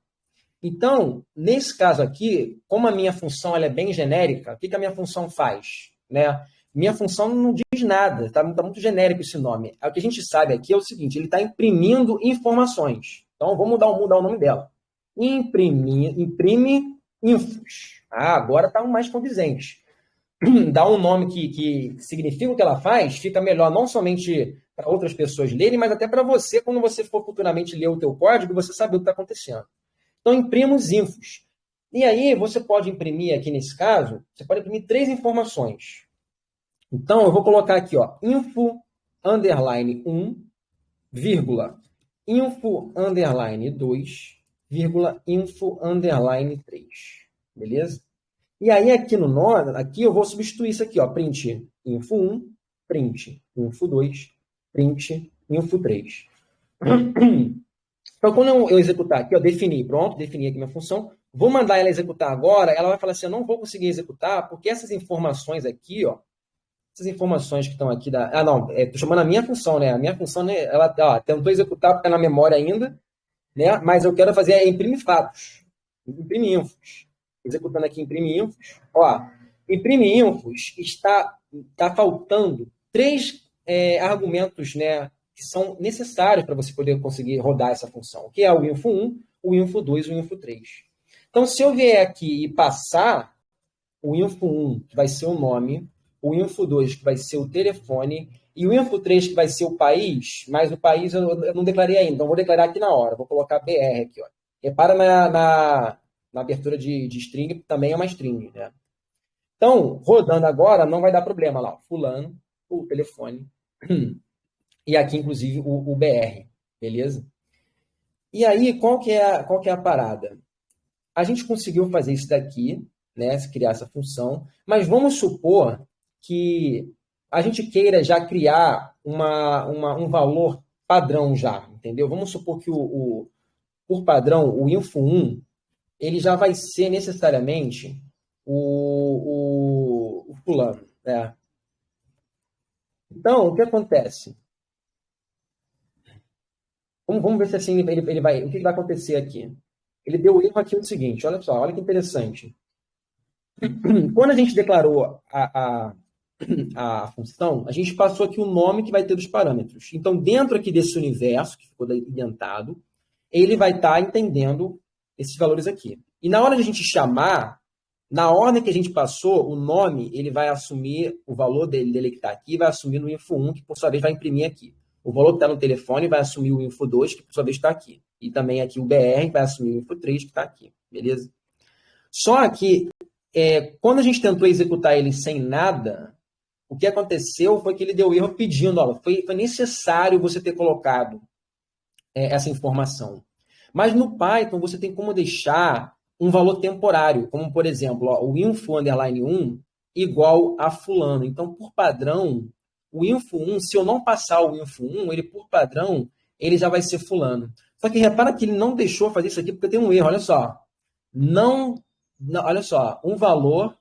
Speaker 1: Então, nesse caso aqui, como a minha função ela é bem genérica, o que a minha função faz? Né? Minha função não diz nada, tá muito genérico esse nome. O que a gente sabe aqui é o seguinte, ele está imprimindo informações. Então, vamos mudar o nome dela. Imprime infos. Agora está mais condizente. Dá um nome que significa o que ela faz, fica melhor não somente para outras pessoas lerem, mas até para você, quando você for futuramente ler o teu código, você saber o que está acontecendo. Então, imprima os infos. E aí, você pode imprimir aqui nesse caso, você pode imprimir 3 informações. Então, eu vou colocar aqui, ó, info underline 1, vírgula, info underline 2, vírgula, info underline 3. Beleza? E aí, aqui no nome, aqui eu vou substituir isso aqui, ó, print info 1, print info 2, print info 3. Então, quando eu executar aqui, ó, pronto, defini aqui minha função, vou mandar ela executar agora, ela vai falar assim, eu não vou conseguir executar, porque essas informações aqui, ó, essas informações que estão aqui estou chamando a minha função, né? A minha função, né, ela tentou executar porque está na memória ainda, né? Mas eu quero fazer imprime fatos, imprime infos. Executando aqui imprime infos. Ó, imprime infos está faltando 3 argumentos, né, que são necessários para você poder conseguir rodar essa função, que é o info 1, o info 2 e o info 3. Então, se eu vier aqui e passar o info 1, que vai ser o nome, o info 2, que vai ser o telefone, e o info 3, que vai ser o país, mas o país eu não declarei ainda, então vou declarar aqui na hora, vou colocar BR aqui, ó. Repara na abertura de string, também é uma string, né? Então, rodando agora, não vai dar problema lá, ó, fulano, o telefone, e aqui, inclusive, o BR, beleza? E aí, qual que é a parada? A gente conseguiu fazer isso daqui, né, criar essa função, mas vamos supor que a gente queira já criar um valor padrão já, entendeu? Vamos supor que por padrão, o info1, ele já vai ser necessariamente o fulano, né? Então, o que acontece? Vamos ver se assim ele vai. O que vai acontecer aqui? Ele deu erro aqui no seguinte, olha só, olha que interessante. Quando a gente declarou a função, a gente passou aqui o nome que vai ter dos parâmetros. Então, dentro aqui desse universo, que ficou indentado, ele vai estar entendendo esses valores aqui. E na hora de a gente chamar, na ordem que a gente passou, o nome, ele vai assumir o valor dele que está aqui, vai assumir no info1, que por sua vez vai imprimir aqui. O valor que está no telefone vai assumir o info2, que por sua vez está aqui. E também aqui o BR vai assumir o info3, que está aqui. Beleza? Só que, quando a gente tentou executar ele sem nada, o que aconteceu foi que ele deu erro pedindo, ó, foi necessário você ter colocado essa informação. Mas no Python você tem como deixar um valor temporário, como por exemplo, ó, o info underline 1 igual a fulano. Então, por padrão, o info 1, se eu não passar o info 1, ele por padrão, ele já vai ser fulano. Só que repara que ele não deixou fazer isso aqui porque tem um erro, olha só. Olha só, um valor,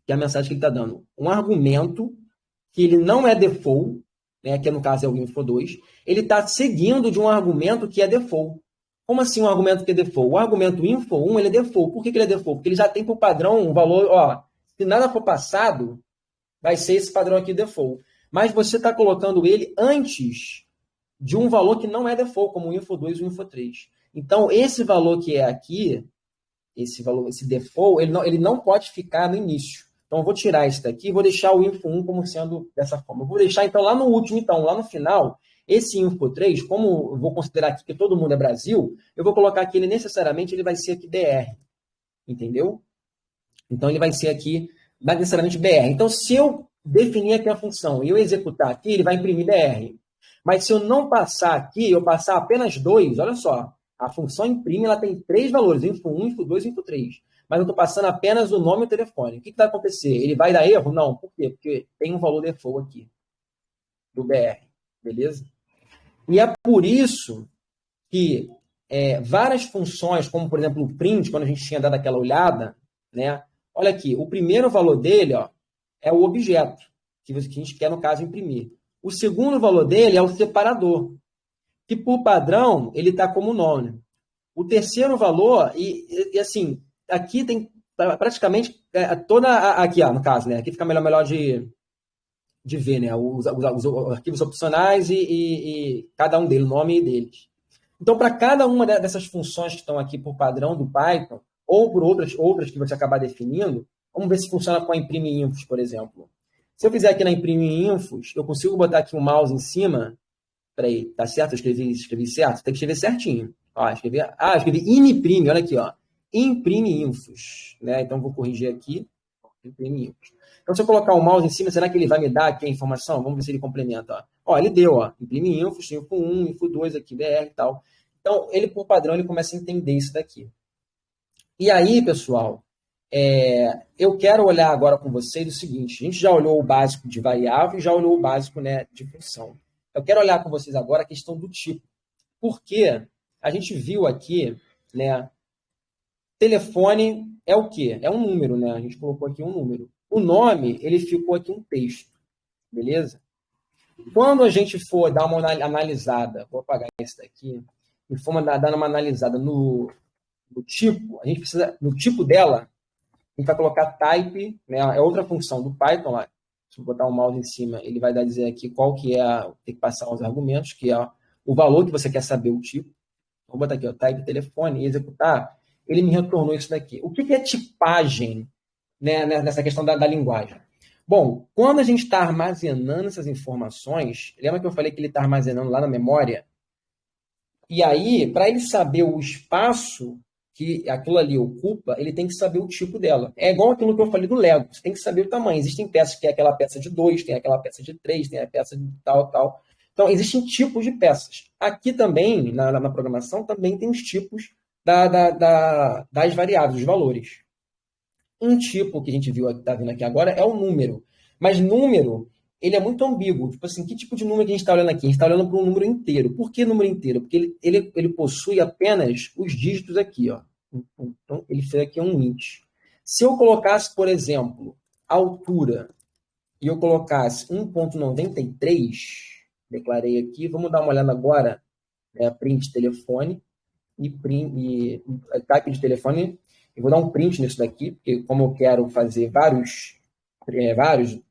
Speaker 1: que é a mensagem que ele está dando, um argumento que ele não é default, né, que no caso é o info2, ele está seguindo de um argumento que é default. Como assim um argumento que é default? O argumento info1 ele é default. Por que ele é default? Porque ele já tem por padrão um valor, ó, se nada for passado, vai ser esse padrão aqui default. Mas você está colocando ele antes de um valor que não é default, como o info2 e o info3. Então, esse valor que é aqui, esse default, ele não pode ficar no início. Então, eu vou tirar esse daqui e vou deixar o info1 como sendo dessa forma. Eu vou deixar, então, lá no último, então, lá no final, esse info3, como eu vou considerar aqui que todo mundo é Brasil, eu vou colocar aqui, ele necessariamente ele vai ser aqui BR. Entendeu? Então, ele vai ser aqui necessariamente BR. Então, se eu definir aqui a função e eu executar aqui, ele vai imprimir BR. Mas se eu não passar aqui, eu passar apenas 2, olha só, a função imprime, ela tem 3 valores, info1, info2 e info3. Mas eu estou passando apenas o nome e o telefone. O que vai acontecer? Ele vai dar erro? Não. Por quê? Porque tem um valor default aqui, do BR. Beleza? E é por isso que várias funções, como, por exemplo, o print, quando a gente tinha dado aquela olhada, né? Olha aqui, o primeiro valor dele, ó, é o objeto, que a gente quer, no caso, imprimir. O segundo valor dele é o separador, que, por padrão, ele está como nome. O terceiro valor, assim, aqui tem praticamente toda, aqui, no caso, né? Aqui fica melhor de ver, né? Os arquivos opcionais e cada um deles, o nome deles. Então, para cada uma dessas funções que estão aqui por padrão do Python, ou por outras que você acabar definindo, vamos ver se funciona com a imprime infos, por exemplo. Se eu fizer aqui na imprime infos, eu consigo botar aqui um mouse em cima. Peraí, tá certo? Eu escrevi certo? Tem que escrever certinho. Ó, escrevi imprime, olha aqui, ó. Imprime infos, né? Então, vou corrigir aqui. Imprime infos. Então, se eu colocar o mouse em cima, será que ele vai me dar aqui a informação? Vamos ver se ele complementa. Ó, ele deu, ó. Imprime infos, info 1, info 2 aqui, BR e tal. Então, ele, por padrão, ele começa a entender isso daqui. E aí, pessoal, eu quero olhar agora com vocês o seguinte. A gente já olhou o básico de variável e já olhou o básico, né, de função. Eu quero olhar com vocês agora a questão do tipo. Porque a gente viu aqui, né, telefone é o quê? É um número, né? A gente colocou aqui um número. O nome, ele ficou aqui um texto, beleza? Quando a gente for dar uma analisada, vou apagar esse daqui, e for dar uma analisada no tipo, a gente precisa, no tipo dela, a gente vai colocar type, né? É outra função do Python lá. Se eu botar o mouse em cima, ele vai dizer aqui qual que é, tem que passar os argumentos, que é o valor que você quer saber o tipo. Vou botar aqui, ó, type telefone e executar. Ele me retornou isso daqui. O que é tipagem, né, nessa questão da linguagem? Bom, quando a gente está armazenando essas informações, lembra que eu falei que ele está armazenando lá na memória? E aí, para ele saber o espaço que aquilo ali ocupa, ele tem que saber o tipo dela. É igual aquilo que eu falei do Lego. Você tem que saber o tamanho. Existem peças que é aquela peça de 2, tem aquela peça de 3, tem a peça de tal. Então, existem tipos de peças. Aqui também, na programação, também tem os tipos das variáveis, dos valores. Um tipo que a gente viu, está vendo aqui agora, é o número. Mas número, ele é muito ambíguo. Tipo assim, que tipo de número que a gente está olhando aqui? A gente está olhando para um número inteiro. Por que número inteiro? Porque ele possui apenas os dígitos aqui, ó. Então, ele fez aqui um int. Se eu colocasse, por exemplo, a altura, e eu colocasse 1.93, declarei aqui, vamos dar uma olhada agora, print telefone, e type de telefone. Eu vou dar um print nisso daqui, porque como eu quero fazer vários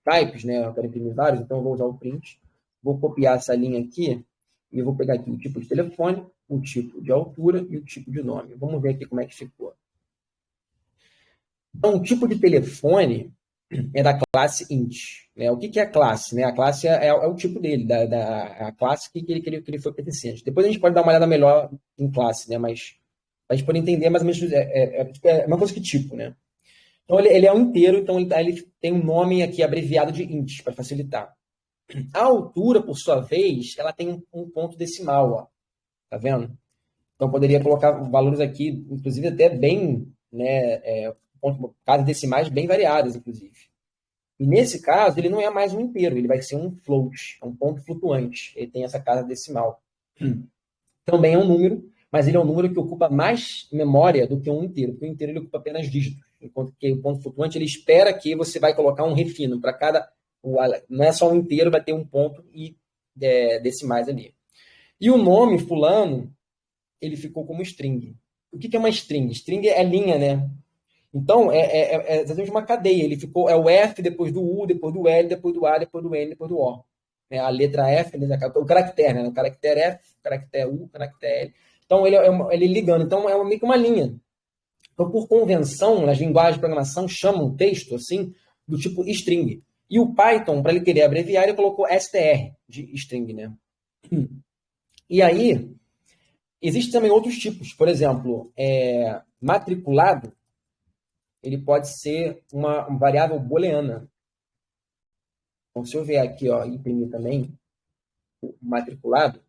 Speaker 1: types, né? Eu quero imprimir vários, então eu vou usar o print. Vou copiar essa linha aqui e eu vou pegar aqui o tipo de telefone, o tipo de altura e o tipo de nome. Vamos ver aqui como é que ficou. Então, o tipo de telefone é da classe int. Né? O que é a classe? Né? A classe é o tipo dele, a classe que ele foi pertencente. Depois a gente pode dar uma olhada melhor em classe, né? Mas a gente pode entender mais ou menos, é uma coisa que tipo, né? Então, ele é um inteiro, então ele tem um nome aqui abreviado de int, para facilitar. A altura, por sua vez, ela tem um ponto decimal, ó. Tá vendo? Então, poderia colocar valores aqui, inclusive até bem, né, casas decimais bem variadas, inclusive. E nesse caso, ele não é mais um inteiro, ele vai ser um float, um ponto flutuante. Ele tem essa casa decimal. Também é um número, mas ele é um número que ocupa mais memória do que um inteiro, porque o inteiro ele ocupa apenas dígitos, enquanto que o ponto flutuante ele espera que você vai colocar um refino para cada, não é só um inteiro, vai ter um ponto e decimais ali. E o nome fulano, ele ficou como string. O que é uma string? String é linha, né? Então, é exatamente uma cadeia. Ele ficou, é o F, depois do U, depois do L, depois do A, depois do N, depois do O. A letra F, o caractere, né? O caractere F, o caractere U, o caractere L. Então, ele ligando. Então, é meio que uma linha. Então, por convenção, as linguagens de programação chamam texto, assim, do tipo string. E o Python, para ele querer abreviar, ele colocou str, de string, né? E aí, existem também outros tipos. Por exemplo, matriculado, ele pode ser uma variável booleana. Então, se eu vier aqui, ó, imprimir também o matriculado,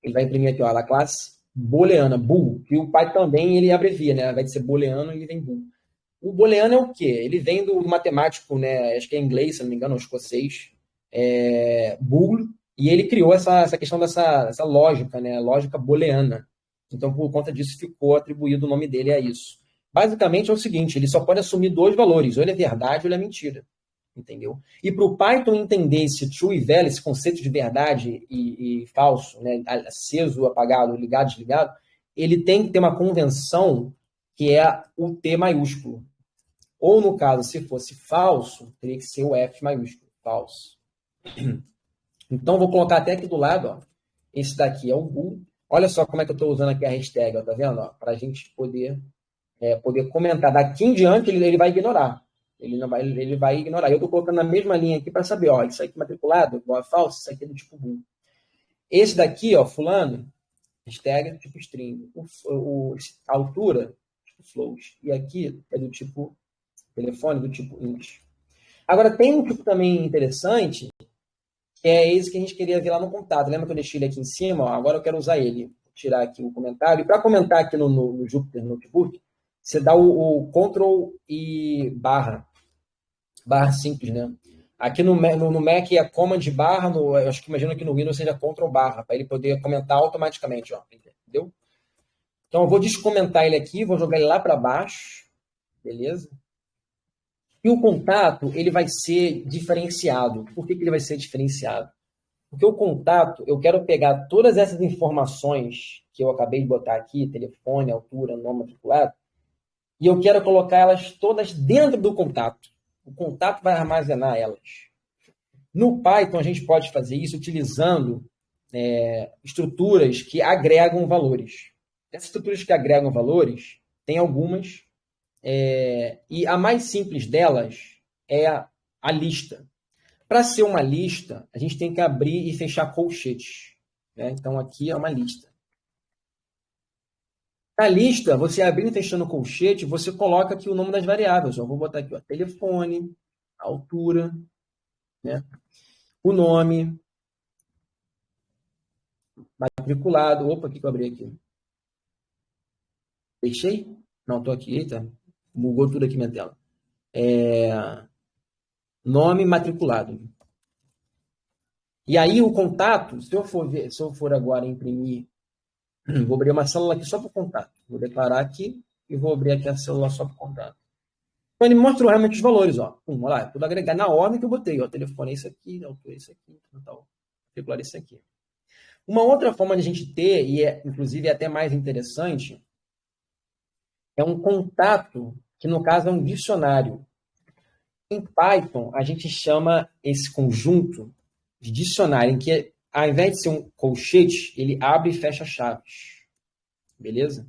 Speaker 1: ele vai imprimir aqui, ó, a classe booleana, bool, que o Python também ele abrevia, né? Vai ser booleano e vem bool. O booleano é o quê? Ele vem do matemático, né? Acho que é inglês, se não me engano, ou escocês, bool, e ele criou essa questão dessa lógica, né? Lógica booleana. Então, por conta disso, ficou atribuído o nome dele a isso. Basicamente é o seguinte, ele só pode assumir dois valores, ou ele é verdade ou ele é mentira. Entendeu? E para o Python entender esse true e value, esse conceito de verdade e falso, né, aceso, apagado, ligado, desligado, ele tem que ter uma convenção que é o T maiúsculo. Ou, no caso, se fosse falso, teria que ser o F maiúsculo, falso. Então, vou colocar até aqui do lado, ó. Esse daqui é o bool. Olha só como é que eu estou usando aqui a hashtag, ó, tá vendo? Para a gente poder comentar. Daqui em diante, ele vai ignorar. Ele vai ignorar. Eu estou colocando na mesma linha aqui para saber, ó, isso aqui matriculado, igual a falso, isso aqui é do tipo bool. Esse daqui, ó, fulano, hashtag tipo string. A altura, tipo float. E aqui é do tipo telefone, do tipo int. Agora, tem um tipo também interessante, que é esse que a gente queria ver lá no contato. Lembra que eu deixei ele aqui em cima? Ó, agora eu quero usar ele. Vou tirar aqui o comentário. E para comentar aqui no Jupyter Notebook, você dá o Ctrl e barra simples, né? Aqui no Mac é Command barra, eu acho que imagino que no Windows seja Ctrl barra, para ele poder comentar automaticamente, ó, entendeu? Então eu vou descomentar ele aqui, vou jogar ele lá para baixo, beleza? E o contato, ele vai ser diferenciado. Por que ele vai ser diferenciado? Porque o contato, eu quero pegar todas essas informações que eu acabei de botar aqui, telefone, altura, nome matriculado, e eu quero colocar elas todas dentro do contato. O contato vai armazenar elas. No Python, a gente pode fazer isso utilizando estruturas que agregam valores. Essas estruturas que agregam valores, tem algumas, e a mais simples delas é a lista. Para ser uma lista, a gente tem que abrir e fechar colchetes, né? Então, aqui é uma lista. Na lista, você abrindo e fechando o colchete, você coloca aqui o nome das variáveis. Eu vou botar aqui, ó, telefone, altura, né? O nome, matriculado. Opa, o que eu abri aqui? Deixei? Não, estou aqui. Eita, bugou tudo aqui minha tela. Nome, matriculado. E aí o contato, se eu for agora imprimir, vou abrir uma célula aqui só para o contato. Vou declarar aqui e vou abrir aqui a célula só para o contato. Então ele mostrou realmente os valores, ó. Olha lá, tudo agregar na ordem que eu botei, ó. Telefone é isso aqui, altura é isso aqui, tal. Matricular é isso aqui. Uma outra forma de a gente ter, e inclusive é até mais interessante, é um contato, que no caso é um dicionário. Em Python, a gente chama esse conjunto de dicionário, em que, ao invés de ser um colchete, ele abre e fecha chaves. Beleza?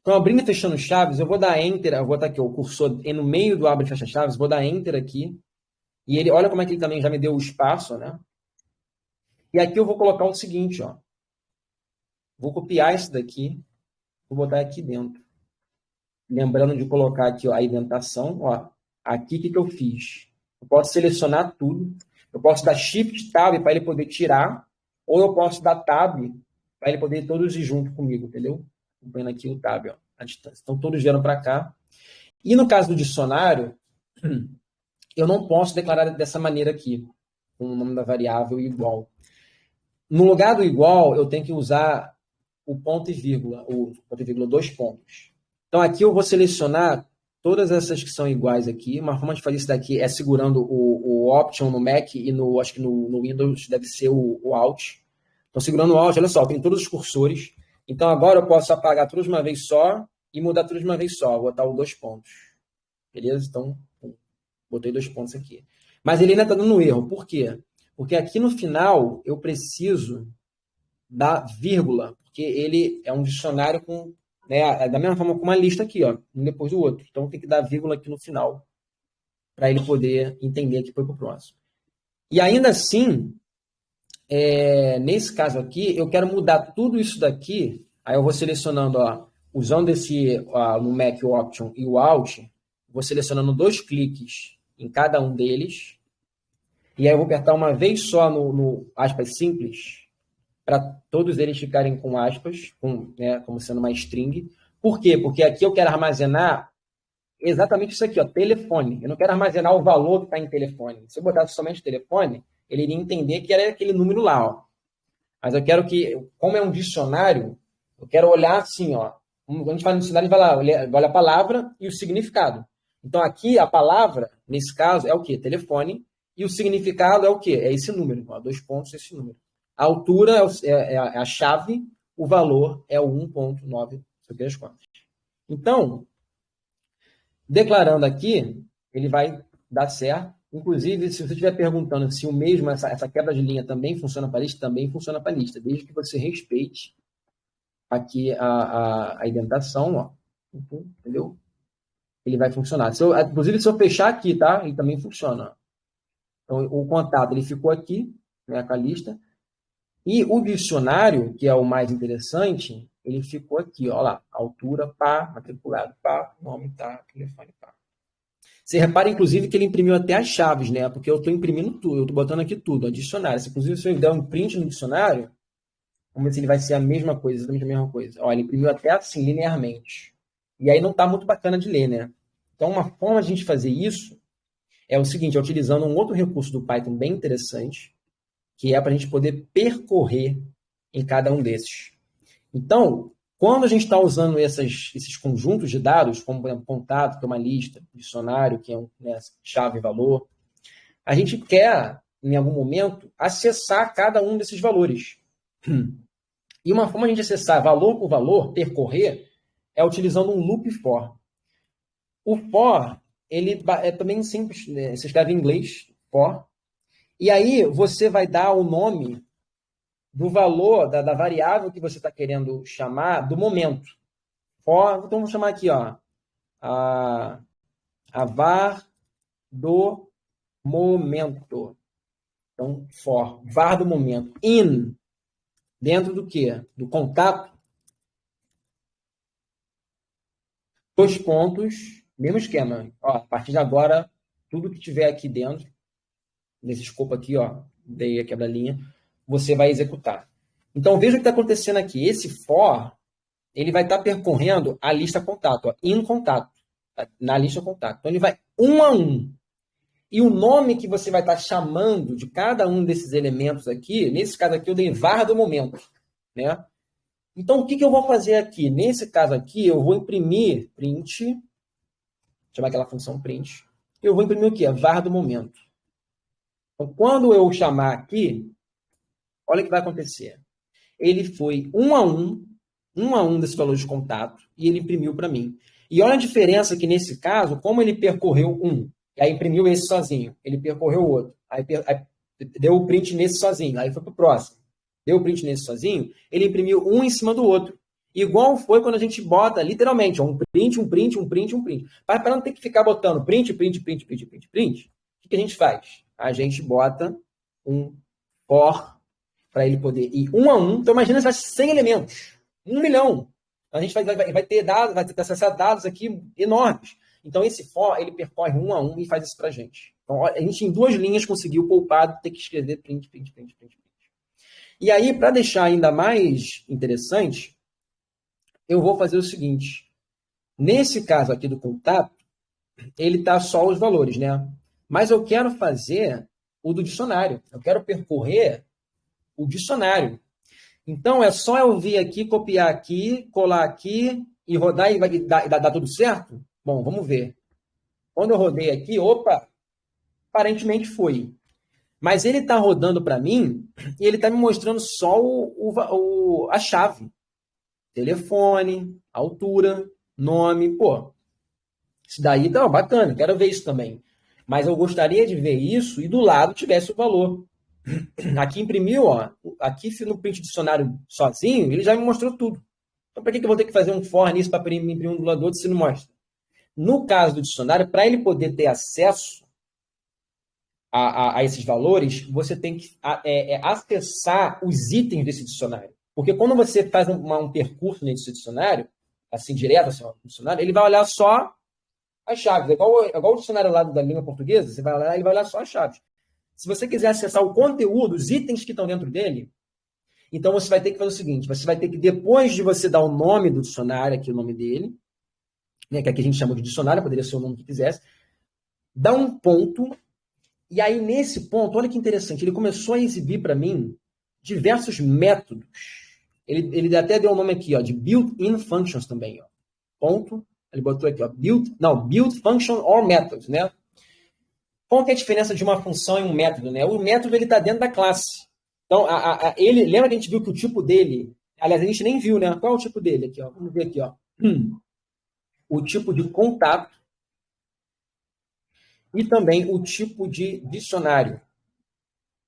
Speaker 1: Então, abrindo e fechando chaves, eu vou dar Enter, eu vou botar aqui o cursor no meio do abre e fecha chaves, vou dar Enter aqui, e ele, olha como é que ele também já me deu o espaço, né? E aqui eu vou colocar o seguinte, ó. Vou copiar isso daqui, vou botar aqui dentro. Lembrando de colocar aqui, ó, a indentação, ó. Aqui, o que eu fiz? Eu posso selecionar tudo. Eu posso dar Shift Tab para ele poder tirar, ou eu posso dar Tab para ele poder todos ir junto comigo, entendeu? Vendo aqui o Tab, ó, a distância. Então, todos vieram para cá. E no caso do dicionário, eu não posso declarar dessa maneira aqui, com o nome da variável igual. No lugar do igual, eu tenho que usar o ponto e vírgula, o ponto e vírgula, 2 pontos. Então, aqui eu vou selecionar todas essas que são iguais aqui. Uma forma de fazer isso daqui é segurando o Option no Mac e acho que no Windows deve ser o Alt. Então, segurando o Alt, olha só, tem todos os cursores. Então, agora eu posso apagar tudo de uma vez só e mudar tudo de uma vez só. Vou botar os 2 pontos. Beleza? Então, botei 2 pontos aqui. Mas ele ainda está dando erro. Por quê? Porque aqui no final eu preciso da vírgula, porque ele é um dicionário com, né, da mesma forma com uma lista aqui, ó, um depois do outro. Então tem que dar vírgula aqui no final para ele poder entender que foi para o próximo. E ainda assim, nesse caso aqui, eu quero mudar tudo isso daqui. Aí eu vou selecionando, ó, usando no Mac o Option e o Alt, vou selecionando 2 cliques em cada um deles. E aí eu vou apertar uma vez só no aspas simples, para todos eles ficarem com aspas, né, como sendo uma string. Por quê? Porque aqui eu quero armazenar exatamente isso aqui, ó, telefone. Eu não quero armazenar o valor que está em telefone. Se eu botasse somente telefone, ele iria entender que era aquele número lá, ó. Mas eu quero que, como é um dicionário, eu quero olhar assim, ó. Quando a gente fala no dicionário, a gente vai lá, olha a palavra e o significado. Então aqui a palavra, nesse caso, é o quê? Telefone. E o significado é o quê? É esse número, ó, 2 pontos, esse número. A altura é a chave, o valor é o 1.9, isso aqui é as contas. Então, declarando aqui, ele vai dar certo. Inclusive, se você estiver perguntando se o mesmo, essa quebra de linha também funciona para a lista, também funciona para a lista, desde que você respeite aqui a indentação, ó, entendeu? Ele vai funcionar. Inclusive, se eu fechar aqui, tá? Ele também funciona. Então, o contato, ele ficou aqui, né, com a lista. E o dicionário, que é o mais interessante, ele ficou aqui, ó lá, altura, pá, matriculado, pá, nome, tá, telefone, pá. Você repara, inclusive, que ele imprimiu até as chaves, né? Porque eu estou imprimindo tudo, eu estou botando aqui tudo, ó, dicionário. Inclusive, se eu der um print no dicionário, vamos ver se ele vai ser a mesma coisa, exatamente a mesma coisa. Ó, ele imprimiu até assim, linearmente. E aí não está muito bacana de ler, né? Então, uma forma de a gente fazer isso é o seguinte, é utilizando um outro recurso do Python bem interessante, que é para a gente poder percorrer em cada um desses. Então, quando a gente está usando esses conjuntos de dados, como, por exemplo, contato, que é uma lista, dicionário, que é né, chave e valor, a gente quer, em algum momento, acessar cada um desses valores. E uma forma de a gente acessar valor por valor, percorrer, é utilizando um loop for. O for, ele é também simples, né? Você escreve em inglês, for, e aí você vai dar o nome do valor, da variável que você está querendo chamar, do momento. For, então vamos chamar aqui, ó, a var do momento. Então, for, var do momento. In, dentro do quê? Do contato. 2 pontos, mesmo esquema. Ó, a partir de agora, tudo que tiver aqui dentro, nesse escopo aqui, ó, dei a quebra-linha, você vai executar. Então, veja o que está acontecendo aqui. Esse for, ele vai estar percorrendo a lista contato, ó, in contato, tá? Na lista contato. Então, ele vai um a um. E o nome que você vai estar chamando de cada um desses elementos aqui, nesse caso aqui, eu dei var do momento, né? Então, o que eu vou fazer aqui? Nesse caso aqui, eu vou imprimir print, chamar aquela função print, eu vou imprimir o quê? Var do momento. Então, quando eu chamar aqui, olha o que vai acontecer. Ele foi um a um desses valores de contato, e ele imprimiu para mim. E olha a diferença que, nesse caso, como ele percorreu um, e aí imprimiu esse sozinho, ele percorreu o outro, aí deu o print nesse sozinho, aí foi para o próximo. Deu o print nesse sozinho, ele imprimiu um em cima do outro. Igual foi quando a gente bota, literalmente, um print, um print, um print, um print. Para não ter que ficar botando print, print, print, print, print, print, o que a gente faz? A gente bota um for para ele poder ir um a um. Então, imagina se vai 100 elementos. 1 milhão. A gente vai ter dados, vai ter que acessar dados aqui enormes. Então, esse for, ele percorre um a um e faz isso para a gente. Então, a gente, em 2 linhas, conseguiu poupar de ter que escrever print, print, print, print, print. E aí, para deixar ainda mais interessante, eu vou fazer o seguinte. Nesse caso aqui do contato, ele está só os valores, né? Mas eu quero fazer o do dicionário. Eu quero percorrer o dicionário. Então, é só eu vir aqui, copiar aqui, colar aqui e rodar e vai dar tudo certo? Bom, vamos ver. Quando eu rodei aqui, opa, aparentemente foi. Mas ele está rodando para mim e ele está me mostrando só a chave. Telefone, altura, nome. Pô, isso daí tá bacana, quero ver isso também. Mas eu gostaria de ver isso e do lado tivesse o valor. Aqui imprimiu, ó. Aqui no print dicionário sozinho, ele já me mostrou tudo. Então, para que eu vou ter que fazer um for nisso para imprimir um do lado do outro se não mostra? No caso do dicionário, para ele poder ter acesso a esses valores, você tem que acessar os itens desse dicionário. Porque quando você faz um percurso nesse dicionário, assim, direto assim, no dicionário, ele vai olhar só as chaves. É igual o dicionário lá da língua portuguesa, você vai olhar, ele vai olhar só as chaves. Se você quiser acessar o conteúdo, os itens que estão dentro dele, então você vai ter que fazer o seguinte, você vai ter que, depois de você dar o nome do dicionário, aqui o nome dele, né, que aqui a gente chama de dicionário, poderia ser o nome que quisesse, dar um ponto. E aí, nesse ponto, olha que interessante, ele começou a exibir para mim diversos métodos. Ele até deu o nome aqui, ó, de built-in functions também. Ó. Ponto, ele botou aqui, ó, built function or methods, né? Qual que é a diferença de uma função e um método, né? O método está dentro da classe. Então, lembra que a gente viu que o tipo dele Aliás, a gente nem viu, né? Qual é o tipo dele aqui, ó? Vamos ver aqui, ó. O tipo de contato e também o tipo de dicionário.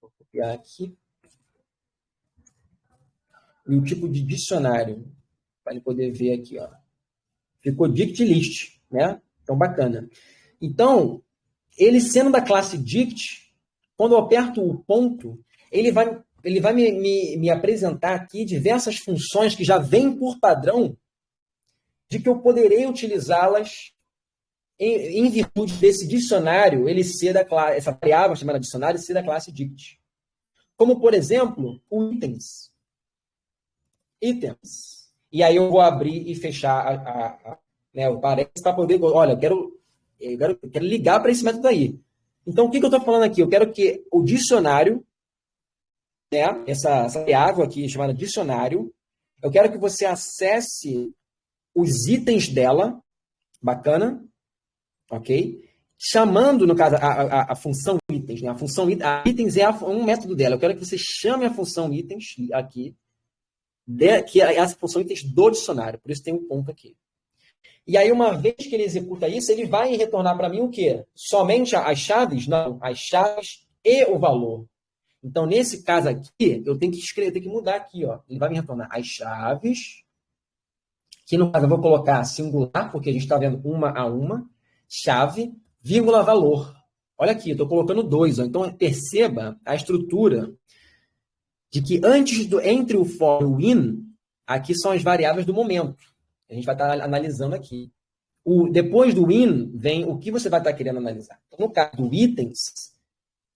Speaker 1: Vou copiar aqui. E o tipo de dicionário, para ele poder ver aqui, ó. Ficou dict list, né? Então, bacana. Então, ele sendo da classe dict, quando eu aperto o ponto, ele vai me apresentar aqui diversas funções que já vêm por padrão de que eu poderei utilizá-las em virtude desse dicionário, ele ser da classe, essa variável chamada dicionário ser da classe dict. Como, por exemplo, o itens. Itens. E aí eu vou abrir e fechar né, o parênteses para poder... Olha, eu quero ligar para esse método aí. Então, o que eu estou falando aqui? Eu quero que o dicionário, né, essa variável aqui chamada dicionário, eu quero que você acesse os itens dela, bacana, ok? Chamando, no caso, a função itens, né? A função itens é um método dela. Eu quero que você chame a função itens aqui, que é essa função itens do dicionário. Por isso tem um ponto aqui. E aí, uma vez que ele executa isso, ele vai retornar para mim o quê? Somente as chaves? Não, as chaves e o valor. Então, nesse caso aqui, eu tenho que escrever, tenho que mudar aqui, ó. Ele vai me retornar as chaves, que no caso eu vou colocar singular, porque a gente está vendo uma a uma, chave, vírgula, valor. Olha aqui, eu estou colocando 2. Ó. Então, perceba a estrutura de que entre o for e o in, aqui são as variáveis do momento. A gente vai estar analisando aqui. Depois do in, vem o que você vai estar querendo analisar. Então, no caso do itens,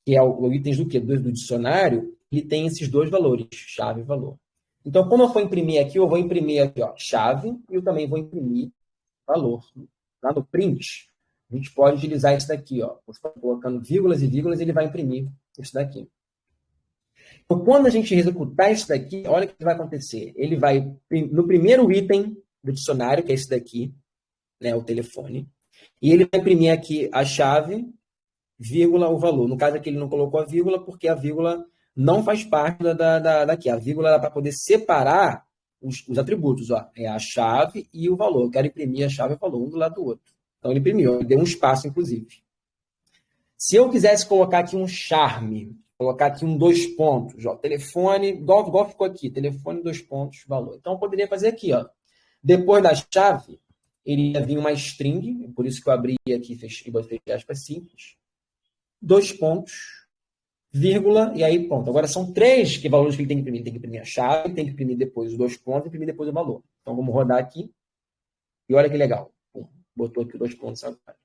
Speaker 1: que é o itens do quê? Do dicionário, ele tem esses dois valores, chave e valor. Então, quando eu for imprimir aqui, eu vou imprimir aqui, ó, chave, e eu também vou imprimir valor. Lá no print, a gente pode utilizar isso daqui, ó. Você está colocando vírgulas e vírgulas, ele vai imprimir isso daqui. Então, quando a gente executar isso daqui, olha o que vai acontecer. Ele vai, no primeiro item do dicionário, que é esse daqui, né, o telefone, e ele vai imprimir aqui a chave, vírgula, o valor. No caso aqui, ele não colocou a vírgula, porque a vírgula não faz parte daqui. A vírgula é para poder separar os atributos. Ó. É a chave e o valor. Eu quero imprimir a chave e o valor, um do lado do outro. Então, ele imprimiu. Ele deu um espaço, inclusive. Se eu quisesse colocar aqui um charme, colocar aqui um 2 pontos, ó, telefone, igual ficou aqui, telefone, 2 pontos, valor. Então, eu poderia fazer aqui, ó. Depois da chave, iria vir uma string, por isso que eu abri aqui e botei aspas simples. 2 pontos, vírgula, e aí pronto. Agora são 3 valores que ele tem que imprimir. Ele tem que imprimir a chave, tem que imprimir depois os 2 pontos, e imprimir depois o valor. Então vamos rodar aqui. E olha que legal. Botou aqui 2 pontos agora.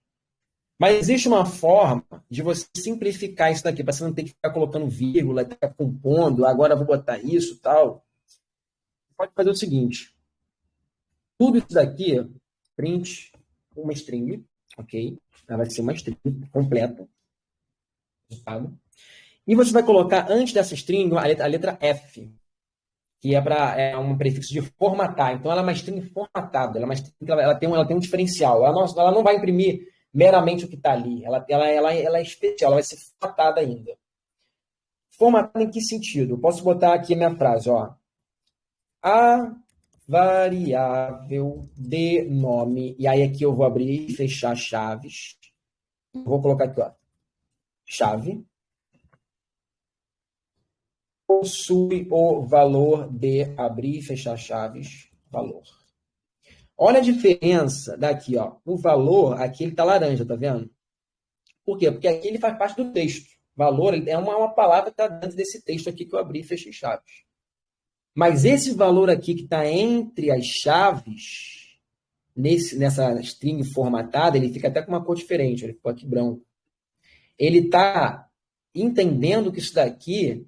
Speaker 1: Mas existe uma forma de você simplificar isso daqui, para você não ter que ficar colocando vírgula, ficar compondo, agora vou botar isso e tal. Você pode fazer o seguinte. Tudo isso daqui, print uma string, ok? Ela vai ser uma string completa. E você vai colocar antes dessa string a letra F, que é um prefixo de formatar. Então, ela é uma string formatada. Ela tem um diferencial. Ela não vai imprimir meramente o que está ali. Ela é especial. Ela vai ser formatada ainda. Formatada em que sentido? Eu posso botar aqui a minha frase. Ó. A variável de nome. E aí aqui eu vou abrir e fechar chaves. Vou colocar aqui, ó. Chave. Possui o valor de abrir e fechar chaves, valor. Olha a diferença daqui, ó. O valor, aqui ele está laranja, tá vendo? Por quê? Porque aqui ele faz parte do texto. Valor é uma palavra que está dentro desse texto aqui que eu abri e fechei chaves. Mas esse valor aqui que está entre as chaves, nessa string formatada, ele fica até com uma cor diferente. Ele ficou aqui branco. Ele está entendendo que isso daqui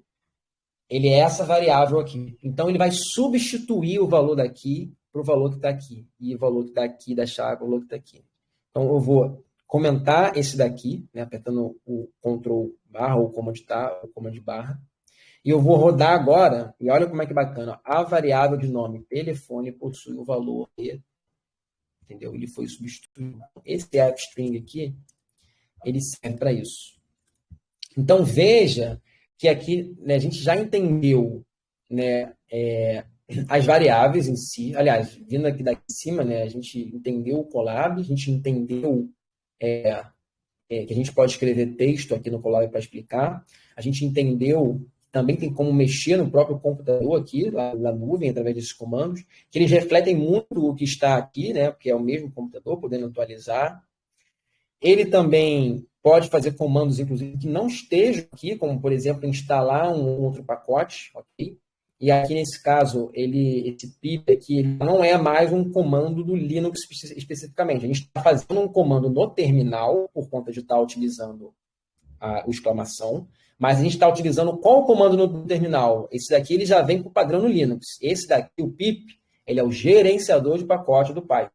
Speaker 1: ele é essa variável aqui. Então, ele vai substituir o valor daqui para o valor que está aqui. E o valor que está aqui da chave, o valor que está aqui. Então, eu vou comentar esse daqui, né, apertando o Ctrl barra ou Command barra. E eu vou rodar agora, e olha como é que bacana. A variável de nome telefone possui o valor E. Entendeu? Ele foi substituído. Esse F-string aqui, ele serve para isso. Então, veja que aqui, né, a gente já entendeu, né, as variáveis em si. Aliás, vindo aqui daqui de cima, né, a gente entendeu o Colab, a gente entendeu que a gente pode escrever texto aqui no Colab para explicar. A gente entendeu também tem como mexer no próprio computador aqui, lá na nuvem, através desses comandos, que eles refletem muito o que está aqui, né, porque é o mesmo computador, podendo atualizar. Ele também pode fazer comandos, inclusive, que não estejam aqui, como, por exemplo, instalar um outro pacote, ok? E aqui, nesse caso, esse pip aqui ele não é mais um comando do Linux especificamente. A gente está fazendo um comando no terminal, por conta de estar utilizando o exclamação, mas a gente está utilizando qual comando no terminal? Esse daqui ele já vem com o padrão no Linux. Esse daqui, o pip, ele é o gerenciador de pacote do Python,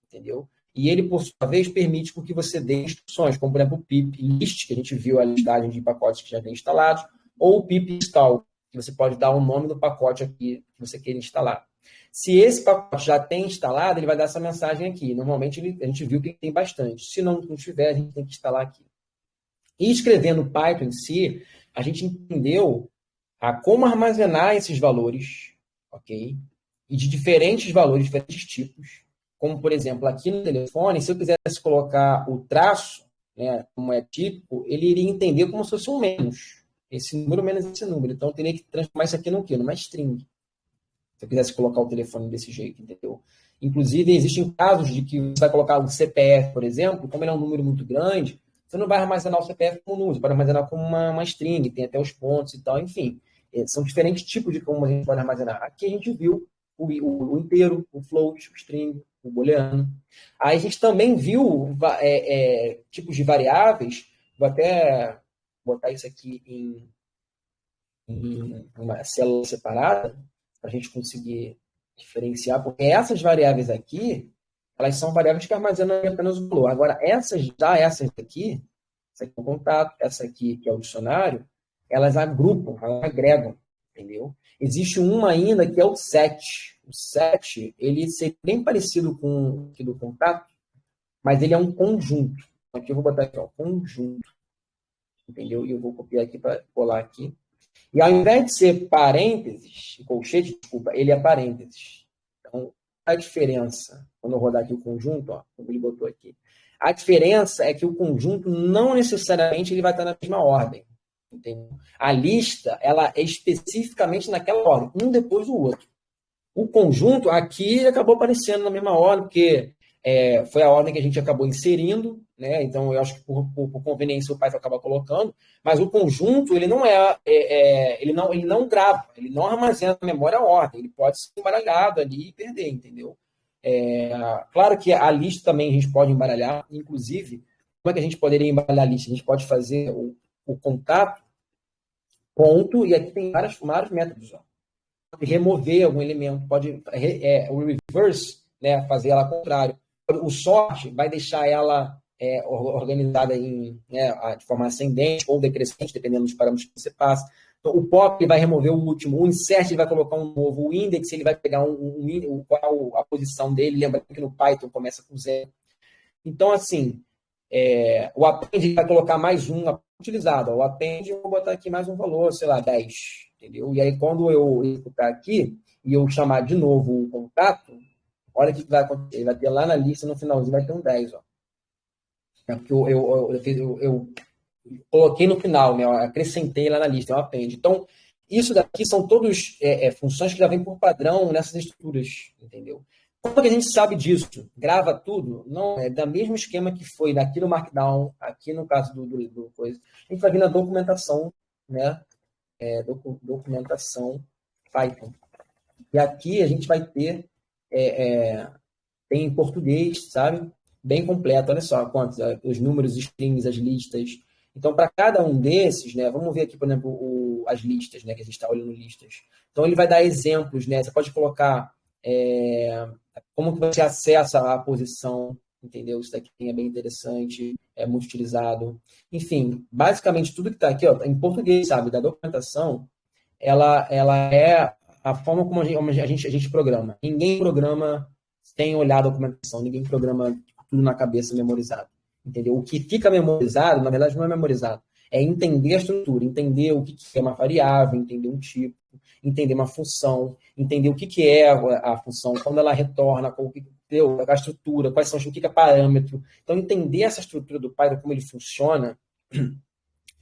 Speaker 1: entendeu? E ele, por sua vez, permite que você dê instruções, como, por exemplo, o pip list, que a gente viu a listagem de pacotes que já vem instalados, ou o pip install, que você pode dar o nome do pacote aqui que você queira instalar. Se esse pacote já tem instalado, ele vai dar essa mensagem aqui. Normalmente, a gente viu que tem bastante. Se não tiver, a gente tem que instalar aqui. E escrevendo Python em si, a gente entendeu como armazenar esses valores, ok? E de diferentes valores, diferentes tipos. Como, por exemplo, aqui no telefone, se eu quisesse colocar o traço, né, como é típico, ele iria entender como se fosse um menos. Esse número menos esse número. Então, eu teria que transformar isso aqui numa string. Se eu quisesse colocar o telefone desse jeito, entendeu? Inclusive, existem casos de que você vai colocar o CPF, por exemplo, como ele é um número muito grande, você não vai armazenar o CPF como número, você pode armazenar como uma string, tem até os pontos e tal, enfim. São diferentes tipos de como a gente pode armazenar. Aqui a gente viu o inteiro, o float, o string, o booleano. Aí a gente também viu tipos de variáveis, vou até botar isso aqui em uma célula separada, para a gente conseguir diferenciar, porque essas variáveis aqui, elas são variáveis que armazenam apenas o valor. Agora, essas aqui, essa aqui é o contato, essa aqui que é o dicionário, elas agrupam, elas agregam, entendeu? Existe uma ainda que é o set. O set, ele seria bem parecido com o aqui do contato, mas ele é um conjunto. Aqui eu vou botar aqui, ó, conjunto, entendeu? E eu vou copiar aqui para colar aqui. E ao invés de ser parênteses, colchete, desculpa, ele é parênteses. Então, a diferença, quando eu rodar aqui o conjunto, ó, como ele botou aqui, a diferença é que o conjunto não necessariamente ele vai estar na mesma ordem. Entendeu? A lista, ela é especificamente naquela ordem, um depois do outro. O conjunto aqui acabou aparecendo na mesma ordem, porque foi a ordem que a gente acabou inserindo, né? Então eu acho que por conveniência o Python acaba colocando, mas o conjunto ele não ele não grava, ele não armazena na memória a ordem, ele pode ser embaralhado ali e perder, entendeu? Claro que a lista também a gente pode embaralhar, inclusive, como é que a gente poderia embaralhar a lista? A gente pode fazer o contato, ponto, e aqui tem vários métodos, ó. Pode remover algum elemento, pode o reverse, né, fazer ela ao contrário. O sort vai deixar ela organizada de forma ascendente ou decrescente, dependendo dos parâmetros que você passa. Então, o pop ele vai remover o último, o insert ele vai colocar um novo, o index ele vai pegar qual a posição dele, lembrando que no Python começa com 0. Então, assim, o append vai colocar mais um utilizado. O append eu vou botar aqui mais um valor, sei lá, 10. Entendeu? E aí, quando eu executar aqui e eu chamar de novo o contato, olha o que vai acontecer. Ele vai ter lá na lista, no finalzinho, vai ter um 10. Ó. Porque eu coloquei no final, né? Eu acrescentei lá na lista, é um append. Então, isso daqui são todas funções que já vêm por padrão nessas estruturas, entendeu? Como que a gente sabe disso? Grava tudo? Não, é da mesmo esquema que foi aqui no Markdown, aqui no caso do coisa. A gente vai vir na documentação, né? Documentação Python. E aqui a gente vai ter tem em português, sabe? Bem completo. Olha só quantos, os números, os strings, as listas. Então, para cada um desses, né? Vamos ver aqui, por exemplo, as listas, né? Que a gente está olhando listas. Então, ele vai dar exemplos, né? Você pode colocar como que você acessa a posição, entendeu? Isso daqui é bem interessante, é muito utilizado. Enfim, basicamente tudo que está aqui, ó, em português, sabe, da documentação, ela é a forma como a gente programa. Ninguém programa sem olhar a documentação, ninguém programa tudo na cabeça memorizado, entendeu? O que fica memorizado, na verdade, não é memorizado, é entender a estrutura, entender o que é uma variável, entender um tipo. entender uma função, entender o que é a função, quando ela retorna, a estrutura, quais são o que é parâmetro. Então, entender essa estrutura do Python, como ele funciona,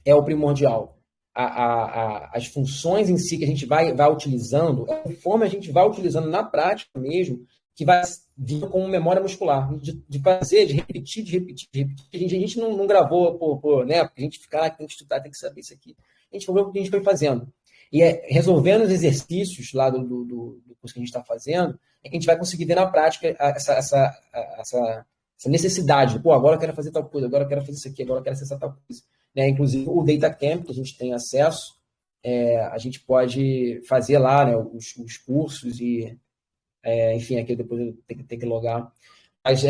Speaker 1: é o primordial. As funções em si que a gente vai utilizando, conforme a gente vai utilizando na prática mesmo, que vai vir como memória muscular, de fazer, de repetir, de repetir, de repetir. A gente não gravou né? Porque a gente fica, tem que estudar, tem que saber isso aqui. A gente falou o que a gente foi fazendo. E resolvendo os exercícios lá do curso que a gente está fazendo, é que a gente vai conseguir ver na prática essa necessidade. Pô, agora eu quero fazer tal coisa, agora eu quero fazer isso aqui, agora eu quero acessar tal coisa. Né? Inclusive, o Data Camp, que a gente tem acesso, a gente pode fazer lá, né, os cursos e, enfim, aqui depois eu tenho que logar. Mas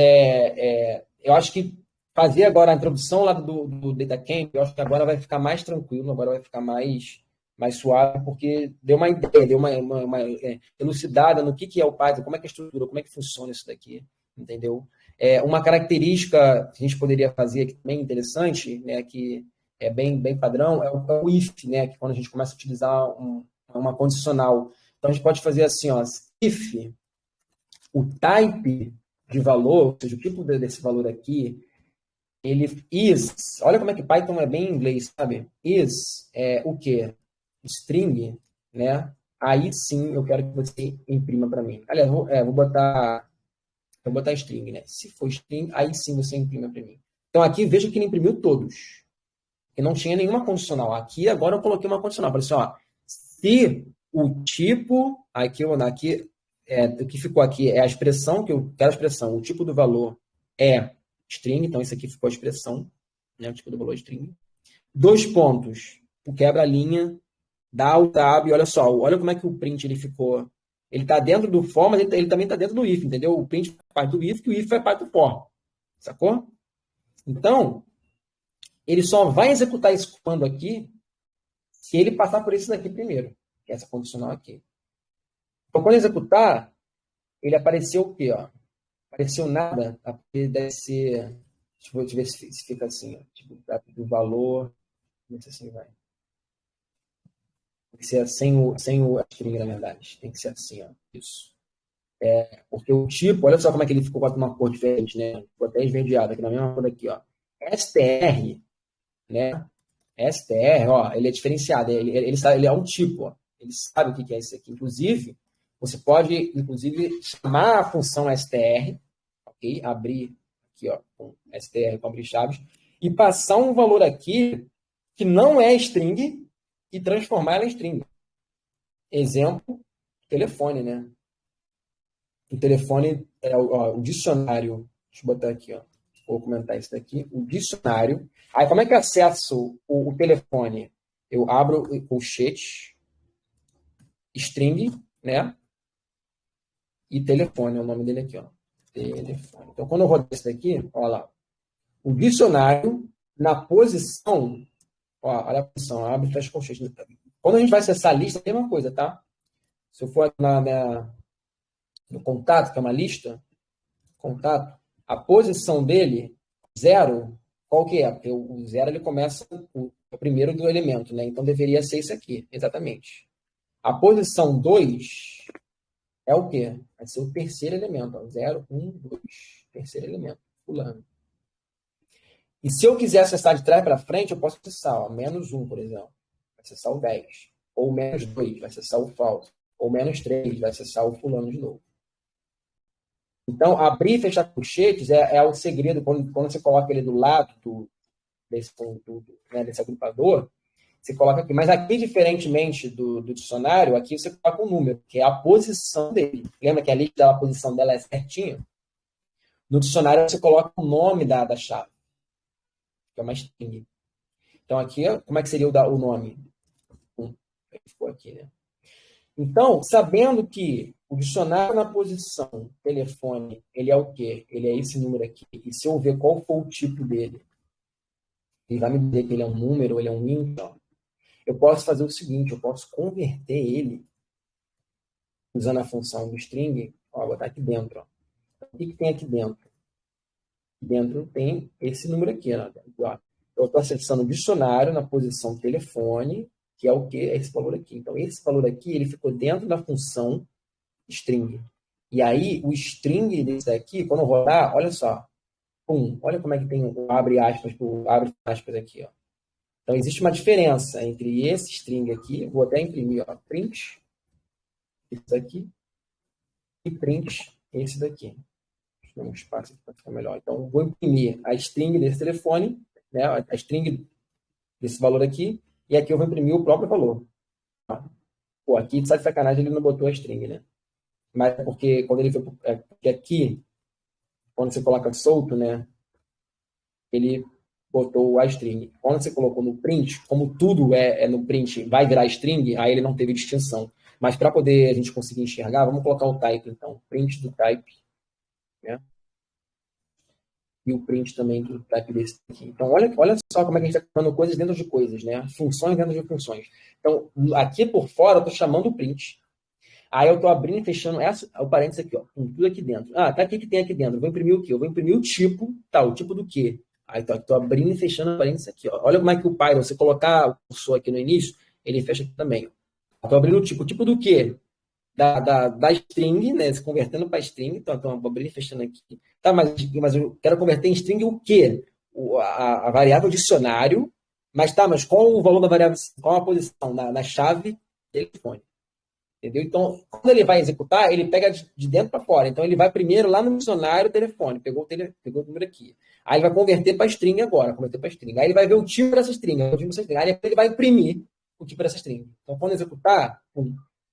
Speaker 1: eu acho que fazer agora a introdução lá do Data Camp, eu acho que agora vai ficar mais tranquilo, agora vai ficar mais suave, porque deu uma ideia, deu uma elucidada no que é o Python, como é que é a estrutura, como é que funciona isso daqui, entendeu? Uma característica que a gente poderia fazer aqui também interessante, né, que é bem padrão, é o if, né, que quando a gente começa a utilizar uma condicional. Então, a gente pode fazer assim, ó, if o type de valor, ou seja, o tipo desse valor aqui, ele is, olha como é que Python é bem em inglês, sabe? Is é o quê? String, né? Aí sim eu quero que você imprima para mim. Aliás, vou botar string, né? Se for string, aí sim você imprima para mim. Então aqui veja que ele imprimiu todos. E não tinha nenhuma condicional. Aqui agora eu coloquei uma condicional. Falei assim, ó, se o tipo, aqui o que ficou aqui é a expressão que eu quero a expressão, o tipo do valor é string, então isso aqui ficou a expressão, né? O tipo do valor é string. 2 pontos, o quebra-linha, dá o tab, e olha só, olha como é que o print ele ficou. Ele está dentro do for, mas ele também está dentro do if, entendeu? O print faz parte do if, que o if faz parte do for. Sacou? Então, ele só vai executar esse comando aqui se ele passar por isso daqui primeiro, que é essa condicional aqui. Então, quando executar, ele apareceu o quê? Ó? Apareceu nada, porque deve ser. Deixa eu ver se fica assim, ó, tipo, do valor. Não sei se assim vai. Tem que ser sem o string, na verdade. Tem que ser assim, ó. Isso. Porque o tipo, olha só como é que ele ficou com uma cor diferente, né? Ficou até esverdeado aqui na mesma cor aqui, ó. STR, né? STR, ó, ele é diferenciado. Ele é um tipo, ó. Ele sabe o que é isso aqui. Inclusive, você pode, chamar a função STR, ok? Abrir aqui, ó, com STR, com abrir chaves, e passar um valor aqui que não é string e transformar ela em string. Exemplo, telefone, né? O telefone é o dicionário. Deixa eu botar aqui, ó. Vou comentar isso daqui. O dicionário. Aí, como é que eu acesso o telefone? Eu abro o colchete, string, né? E telefone é o nome dele aqui, ó. Telefone. Então, quando eu rodar isso daqui, olha lá. O dicionário, na posição, ó, olha a posição, abre e fecha o colchete. Quando a gente vai acessar a lista, é a mesma coisa, tá? Se eu for no contato, que é uma lista, contato, a posição dele, 0, qual que é? Porque o 0 ele começa o primeiro do elemento, né? Então deveria ser isso aqui, exatamente. A posição 2 é o quê? Vai ser o terceiro elemento, 0, 1, 2. Terceiro elemento, fulano. E se eu quiser acessar de trás para frente, eu posso acessar, ó, -1, por exemplo. Vai acessar o 10. Ou -2, vai acessar o falso. Ou -3, vai acessar o fulano de novo. Então, abrir e fechar colchetes é o segredo. Quando você coloca ele do lado desse agrupador, você coloca aqui. Mas aqui, diferentemente do dicionário, aqui você coloca um número, que é a posição dele. Lembra que a lista da posição dela é certinha? No dicionário, você coloca o nome da chave, que é uma string. Então, aqui, como é que seria o nome? Ficou aqui, né? Então, sabendo que o dicionário na posição telefone, ele é o quê? Ele é esse número aqui. E se eu ver qual for o tipo dele, ele vai me dizer que ele é um número, ele é um int. Eu posso fazer o seguinte, eu posso converter ele usando a função do string. Ó, vou botar aqui dentro. Ó. O que tem aqui dentro? Dentro tem esse número aqui. Ó. Eu estou acessando o dicionário na posição telefone que é o que? É esse valor aqui. Então, esse valor aqui, ele ficou dentro da função string. E aí, o string desse aqui, quando eu rodar, olha só. Pum, olha como é que tem o abre aspas aqui, ó. Então, existe uma diferença entre esse string aqui, vou até imprimir, ó, print, esse daqui, e print esse daqui. Deixa eu dar um espaço aqui para ficar melhor. Então, vou imprimir a string desse telefone, né, a string desse valor aqui, e aqui eu vou imprimir o próprio valor. Pô, aqui, de sacanagem, ele não botou a string, né? Mas é porque quando ele foi, porque aqui, quando você coloca solto, né, ele botou a string. Quando você colocou no print, como tudo é no print, vai virar string, aí ele não teve distinção. Mas para poder a gente conseguir enxergar, vamos colocar o type, então. Print do type, né? E o print também do type desse aqui. Então, olha só como é que a gente está colocando coisas dentro de coisas, né? Funções dentro de funções. Então, aqui por fora, eu estou chamando o print. Aí eu estou abrindo e fechando o parênteses aqui, ó, com tudo aqui dentro. Ah, tá, o que tem aqui dentro? Eu vou imprimir o quê? Eu vou imprimir o tipo, tá, o tipo do quê? Aí estou abrindo e fechando o parênteses aqui, ó. Olha como é que o Python, você colocar o cursor aqui no início, ele fecha aqui também. Estou abrindo o tipo do quê? Da string, né? Se convertendo para string, então vou abrir e fechando aqui. Tá, mas eu quero converter em string o quê? A variável dicionário, mas qual o valor da variável, qual a posição na chave telefone? Entendeu? Então, quando ele vai executar, ele pega de dentro para fora. Então, ele vai primeiro lá no dicionário telefone, pegou o número aqui. Aí ele vai converter para string agora, Aí ele vai ver o tipo dessa string, Aí ele vai imprimir o tipo dessa string. Então, quando executar,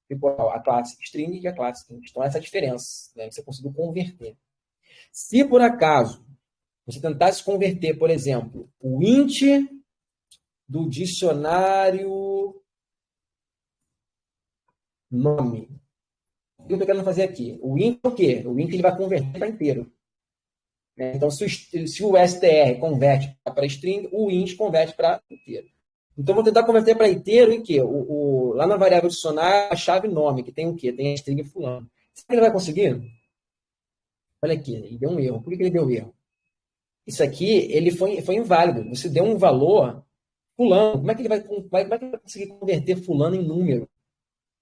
Speaker 1: ficou a classe string e a classe string. Então, essa é a diferença, né? Você conseguiu converter. Se, por acaso, você tentasse converter, por exemplo, o int do dicionário nome. O que eu estou querendo fazer aqui? O int é o quê? O int ele vai converter para inteiro. Então, se o str converte para string, o int converte para inteiro. Então, vou tentar converter para inteiro em quê? Lá na variável dicionário, a chave nome, que tem o quê? Tem a string fulano. Será que ele vai conseguir? Olha aqui, ele deu um erro. Por que ele deu erro? Isso aqui, ele foi inválido. Você deu um valor fulano. Como é que ele vai conseguir converter fulano em número?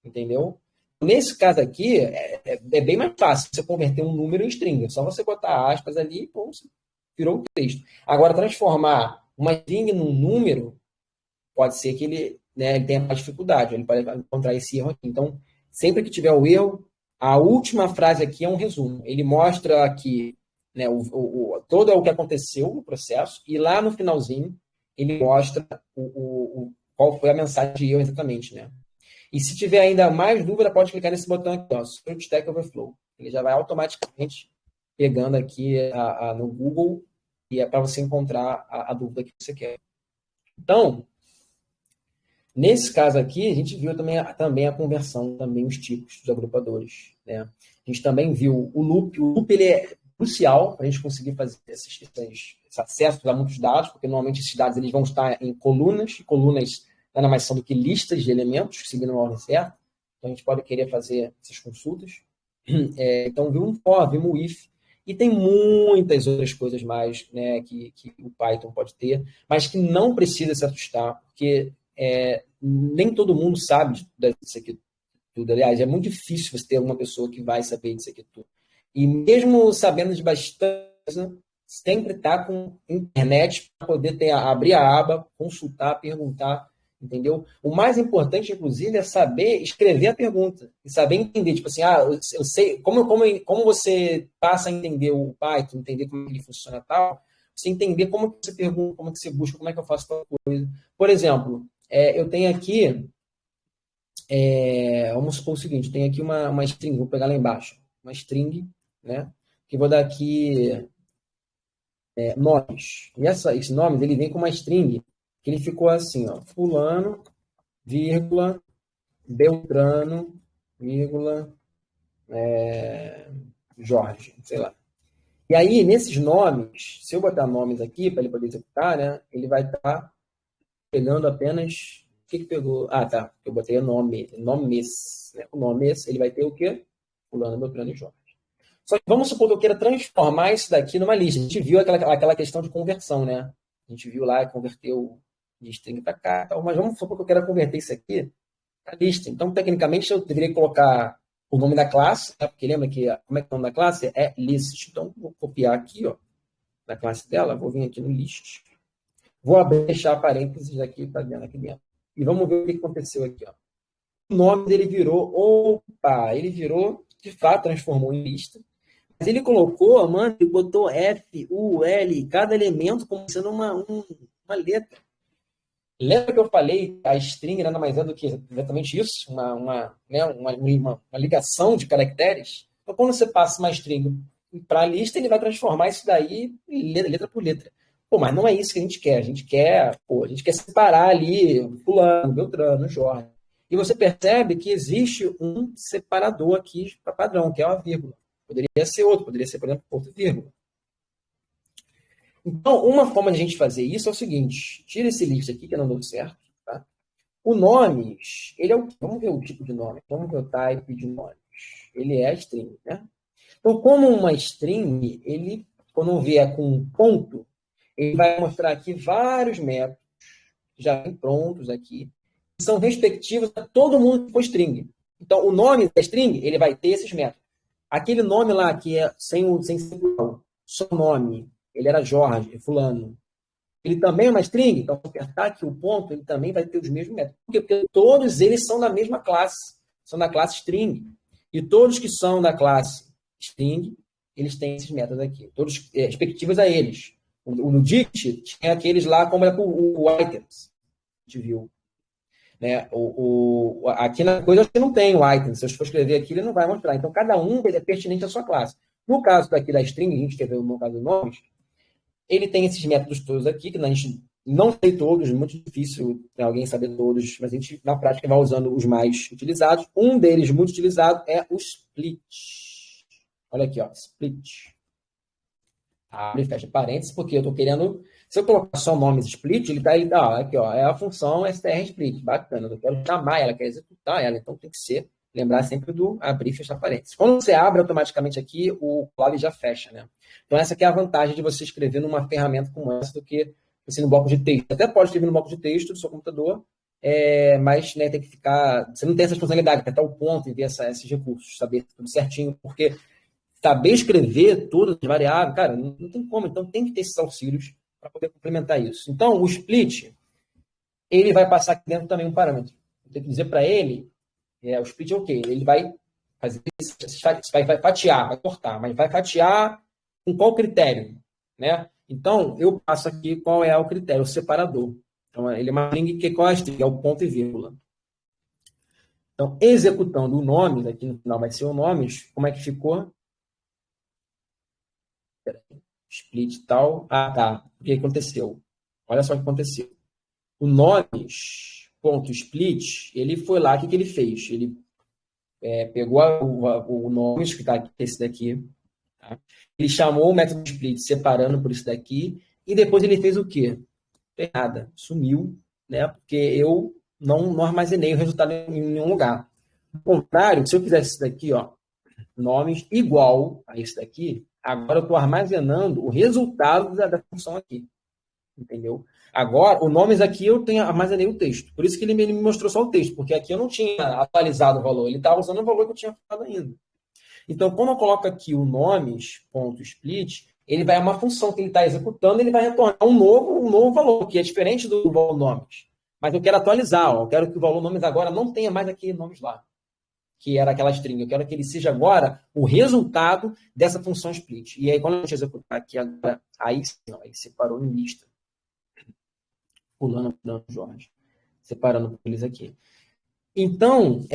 Speaker 1: Entendeu? Nesse caso aqui, é bem mais fácil você converter um número em string. É só você botar aspas ali e pô, virou um texto. Agora, transformar uma string num número, pode ser que ele tenha mais dificuldade. Ele pode encontrar esse erro aqui. Então, sempre que tiver o erro, a última frase aqui é um resumo. Ele mostra aqui todo o que aconteceu no processo e lá no finalzinho ele mostra qual foi a mensagem de erro exatamente, né? E se tiver ainda mais dúvida, pode clicar nesse botão aqui, ó, Stack Overflow. Ele já vai automaticamente pegando aqui no Google e é para você encontrar a dúvida que você quer. Então, nesse caso aqui, a gente viu também a conversão, também os tipos dos agrupadores, né? A gente também viu o loop. O loop ele é crucial para a gente conseguir fazer esse acesso a muitos dados, porque normalmente esses dados eles vão estar em colunas, e colunas nada mais são do que listas de elementos, seguindo uma ordem certa. Então, a gente pode querer fazer essas consultas. Então, vimos um for, vimos um if. E tem muitas outras coisas mais, né, que o Python pode ter, mas que não precisa se assustar, porque nem todo mundo sabe disso aqui tudo. Aliás, é muito difícil você ter uma pessoa que vai saber disso aqui tudo. E mesmo sabendo de bastante, sempre está com internet para poder abrir a aba, consultar, perguntar. Entendeu? O mais importante, inclusive, é saber escrever a pergunta e saber entender. Tipo assim, eu sei como você passa a entender o Python, entender como ele funciona e tal, você entender como que você pergunta, como que você busca, como é que eu faço tal coisa. Por exemplo, eu tenho aqui, vamos supor o seguinte, tem aqui uma string, vou pegar lá embaixo, uma string, né? Que vou dar aqui nomes. E esse nome, ele vem com uma string que ele ficou assim, ó, fulano, vírgula, Beltrano, vírgula, Jorge, sei lá. E aí, nesses nomes, se eu botar nomes aqui, para ele poder executar, né, ele vai estar pegando apenas... O que pegou? Ah, tá. Eu botei o nomes. Né? O nomes, ele vai ter o quê? Fulano, Beltrano e Jorge. Só que vamos supor que eu queira transformar isso daqui numa lista. A gente viu aquela questão de conversão, né? A gente viu lá, converteu de string para cá, tal, mas vamos supor que eu quero converter isso aqui para lista. Então, tecnicamente, eu deveria colocar o nome da classe, né? Porque lembra que como é que é o nome da classe? É list. Então, vou copiar aqui, ó, da classe dela, vou vir aqui no list. Vou abrir e fechar parênteses aqui para dentro, aqui dentro. E vamos ver o que aconteceu aqui, ó. O nome dele virou, ele virou, de fato, transformou em lista. Mas ele colocou, mano, ele botou F, U, L, cada elemento como sendo uma letra. Lembra que eu falei a string nada mais é do que exatamente isso? Uma ligação de caracteres? Então, quando você passa uma string para a lista, ele vai transformar isso daí em letra por letra. Pô, mas não é isso que a gente quer. A gente quer separar ali fulano, Beltrano, Jorge. E você percebe que existe um separador aqui para padrão, que é uma vírgula. Poderia ser outro, poderia ser, por exemplo, ponto e vírgula. Então, uma forma de a gente fazer isso é o seguinte: tira esse list aqui que não deu certo. Tá? O nomes, ele é o. Vamos ver o tipo de nome. Vamos ver o type de nomes. Ele é string, né? Então, como uma string, ele, quando vier com um ponto, ele vai mostrar aqui vários métodos, já vem prontos aqui, que são respectivos a todo mundo que for string. Então, o nome da string, ele vai ter esses métodos. Aquele nome lá que é sem singular, só nome, ele era Jorge, fulano. Ele também é uma string, então, se eu apertar aqui o ponto, ele também vai ter os mesmos métodos. Por quê? Porque todos eles são da mesma classe, são da classe string. E todos que são da classe string, eles têm esses métodos aqui, todos respectivos a eles. No Dict, tinha aqueles lá, como é o items, a gente viu. Né? Aqui na coisa, acho que não tem o item. Se eu for escrever aqui, ele não vai mostrar. Então, cada um ele é pertinente à sua classe. No caso daqui da string, a gente escreveu no caso dos nomes, ele tem esses métodos todos aqui, que a gente não sei todos, muito difícil alguém saber todos, mas a gente, na prática, vai usando os mais utilizados. Um deles muito utilizado é o split. Olha aqui, ó, split. Abre e fecha parênteses, porque eu estou querendo... Se eu colocar só nomes split, ele tá aqui, ó, é a função str split, bacana, eu quero chamar ela, quero executar ela, então tem que ser, lembrar sempre do abrir e fechar parênteses. Quando você abre automaticamente aqui, o clave já fecha, né? Então essa aqui é a vantagem de você escrever numa ferramenta como essa do que você no bloco de texto. Até pode escrever no bloco de texto do seu computador, mas né, tem que ficar... Você não tem essa responsabilidade, apertar o ponto e ver esses recursos, saber tudo certinho, porque saber escrever todas as variáveis, cara, não tem como. Então, tem que ter esses auxílios para poder complementar isso. Então, o split, ele vai passar aqui dentro também um parâmetro. Eu tenho que dizer para ele, o split é o quê? Ele vai fazer isso, vai fatiar, vai cortar, mas vai fatiar com qual critério? Né? Então, eu passo aqui qual é o critério, o separador. Então, ele é uma string, que qual é a string? É o ponto e vírgula. Então, executando o nome, aqui no final vai ser o nomes, como é que ficou? Split e tal. Ah, tá. O que aconteceu? Olha só o que aconteceu. O nomes.split, ele foi lá, o que ele fez? Ele pegou o nomes, que está aqui, esse daqui, tá? Ele chamou o método split separando por isso daqui, e depois ele fez o quê? Nada. Sumiu, né? Porque eu não armazenei o resultado em nenhum lugar. Ao contrário, se eu fizesse isso daqui, ó, nomes igual a esse daqui, agora eu estou armazenando o resultado da função aqui. Entendeu? Agora, o nomes aqui eu armazenei o texto. Por isso que ele me mostrou só o texto, porque aqui eu não tinha atualizado o valor. Ele estava usando o valor que eu tinha falado ainda. Então, quando eu coloco aqui o nomes.split, ele vai uma função que ele está executando, ele vai retornar um novo valor, que é diferente do valor nomes. Mas eu quero atualizar, ó, eu quero que o valor nomes agora não tenha mais aqui nomes lá, que era aquela string. Eu quero que ele seja agora o resultado dessa função split. E aí, quando a gente executar aqui agora, aí separou em lista. Fulano, Jorge. Separando eles aqui. Então,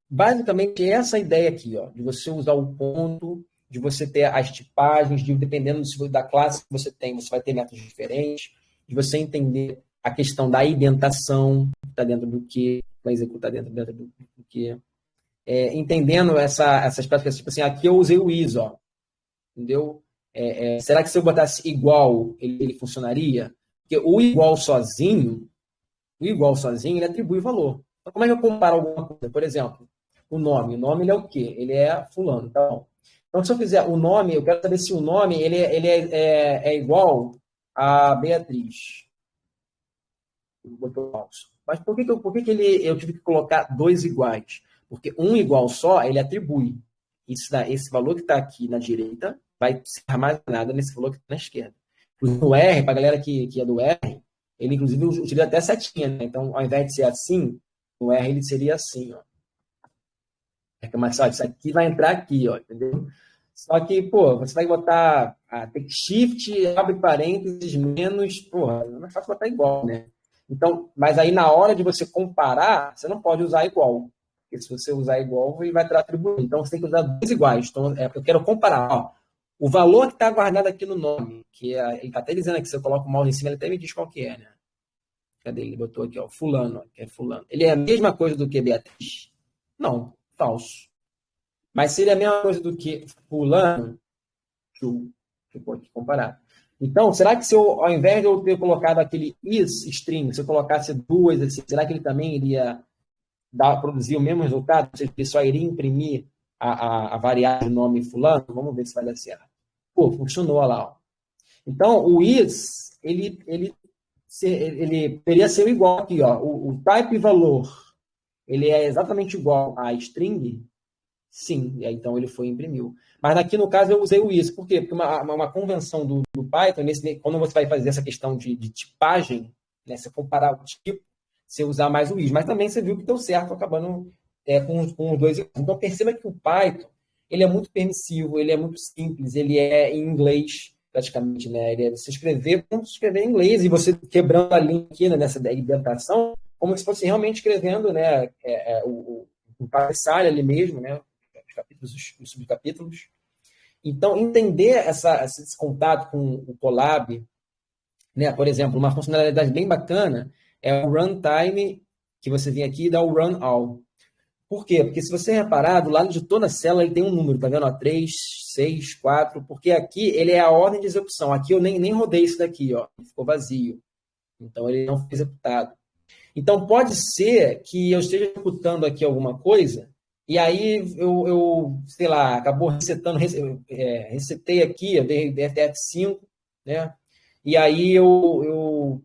Speaker 1: basicamente essa ideia aqui, ó, de você usar o ponto, de você ter as tipagens, dependendo da classe que você tem, você vai ter métodos diferentes, de você entender a questão da indentação, que está dentro do que, vai executar dentro do que. Entendendo essas práticas, tipo assim, aqui eu usei o is, ó, entendeu? Será que se eu botasse igual, ele funcionaria? Porque o igual sozinho, ele atribui valor. Então, como é que eu comparo alguma coisa? Por exemplo, o nome ele é o quê? Ele é fulano, tá bom. Então, se eu fizer o nome, eu quero saber se o nome ele é igual a Beatriz. botou falso. Mas por que eu tive que colocar dois iguais? Porque um igual só, ele atribui. Esse valor que está aqui na direita vai ser armazenado nesse valor que está na esquerda. O R, para a galera que é do R, ele inclusive utiliza até setinha, né? Então, ao invés de ser assim, o R ele seria assim, ó. Mas só, isso aqui vai entrar aqui, ó, entendeu? Só que, pô, você vai botar tem shift, abre parênteses, menos, porra, não é mais fácil botar igual, né? Então, mas aí na hora de você comparar, você não pode usar igual. Porque se você usar igual, ele vai estar atribuindo. Então, você tem que usar dois iguais. Então, eu quero comparar, ó. O valor que está guardado aqui no nome, ele está até dizendo aqui, se eu coloco o mouse em cima, ele até me diz qual que é, né? Cadê? Ele botou aqui, ó, fulano, que é fulano. Ele é a mesma coisa do que Beatriz? Não, falso. Mas seria a mesma coisa do que fulano, deixa eu pôr aqui comparar. Então, será que se eu, ao invés de eu ter colocado aquele is string, se eu colocasse duas, assim, será que ele também iria produzir o mesmo resultado? Ou seja, ele só iria imprimir a variável nome fulano? Vamos ver se vai dar certo. Pô, funcionou lá. Ó. Então, o is, ele deveria ser igual aqui. Ó. O type valor, ele é exatamente igual a string? Sim, e aí, então ele foi e imprimiu. Mas aqui no caso eu usei o is. Por quê? Porque uma convenção do Python, quando você vai fazer essa questão de tipagem, né, você comparar o tipo, você usar mais o is. Mas também você viu que deu certo, acabando com os dois. Então perceba que o Python ele é muito permissivo, ele é muito simples, ele é em inglês praticamente, né? Ele é você escrever como se escrever em inglês e você quebrando a linha aqui, né, nessa indentação, como se fosse realmente escrevendo, né, o cabeçalho ali mesmo, né? Capítulos, os subcapítulos. Então, entender esse contato com o Colab, né? Por exemplo, uma funcionalidade bem bacana é o runtime, que você vem aqui e dá o run all. Por quê? Porque se você reparar, do lado de toda a célula ele tem um número, tá vendo? Ó, 3, 6, 4, porque aqui ele é a ordem de execução. Aqui eu nem rodei isso daqui, ó, ficou vazio. Então, ele não foi executado. Então, pode ser que eu esteja executando aqui alguma coisa e aí eu sei lá, acabou resetando, resetei aqui, eu dei F5, né? E aí eu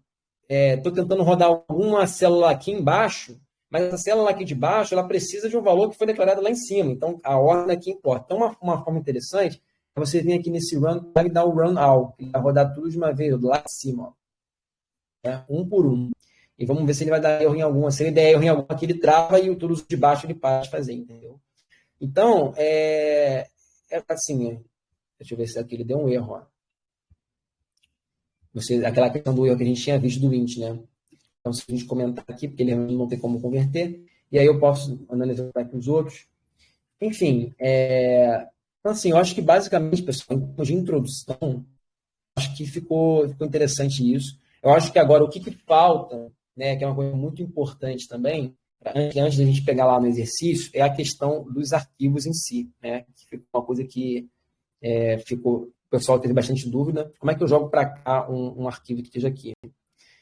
Speaker 1: estou tentando rodar alguma célula aqui embaixo, mas essa célula aqui de baixo, ela precisa de um valor que foi declarado lá em cima. Então, a ordem aqui importa. Então, uma forma interessante é você vir aqui nesse run e dar o run all, que vai rodar tudo de uma vez, lá em cima, ó, né? Um por um. E vamos ver se ele vai dar erro em alguma. Se ele der erro em alguma, aqui ele trava e tudo de baixo ele para de fazer, entendeu? Então, assim, deixa eu ver se aqui ele deu um erro. Ó. Aquela questão do erro que a gente tinha visto do int, né? Então, se a gente comentar aqui, porque ele não tem como converter, e aí eu posso analisar aqui os outros. Enfim, então, assim, eu acho que basicamente, pessoal, em termos de introdução, acho que ficou interessante isso. Eu acho que agora o que falta, né, que é uma coisa muito importante também, antes da gente pegar lá no exercício, é a questão dos arquivos em si, né? Que ficou uma coisa que o pessoal teve bastante dúvida. Como é que eu jogo para cá um arquivo que esteja aqui? A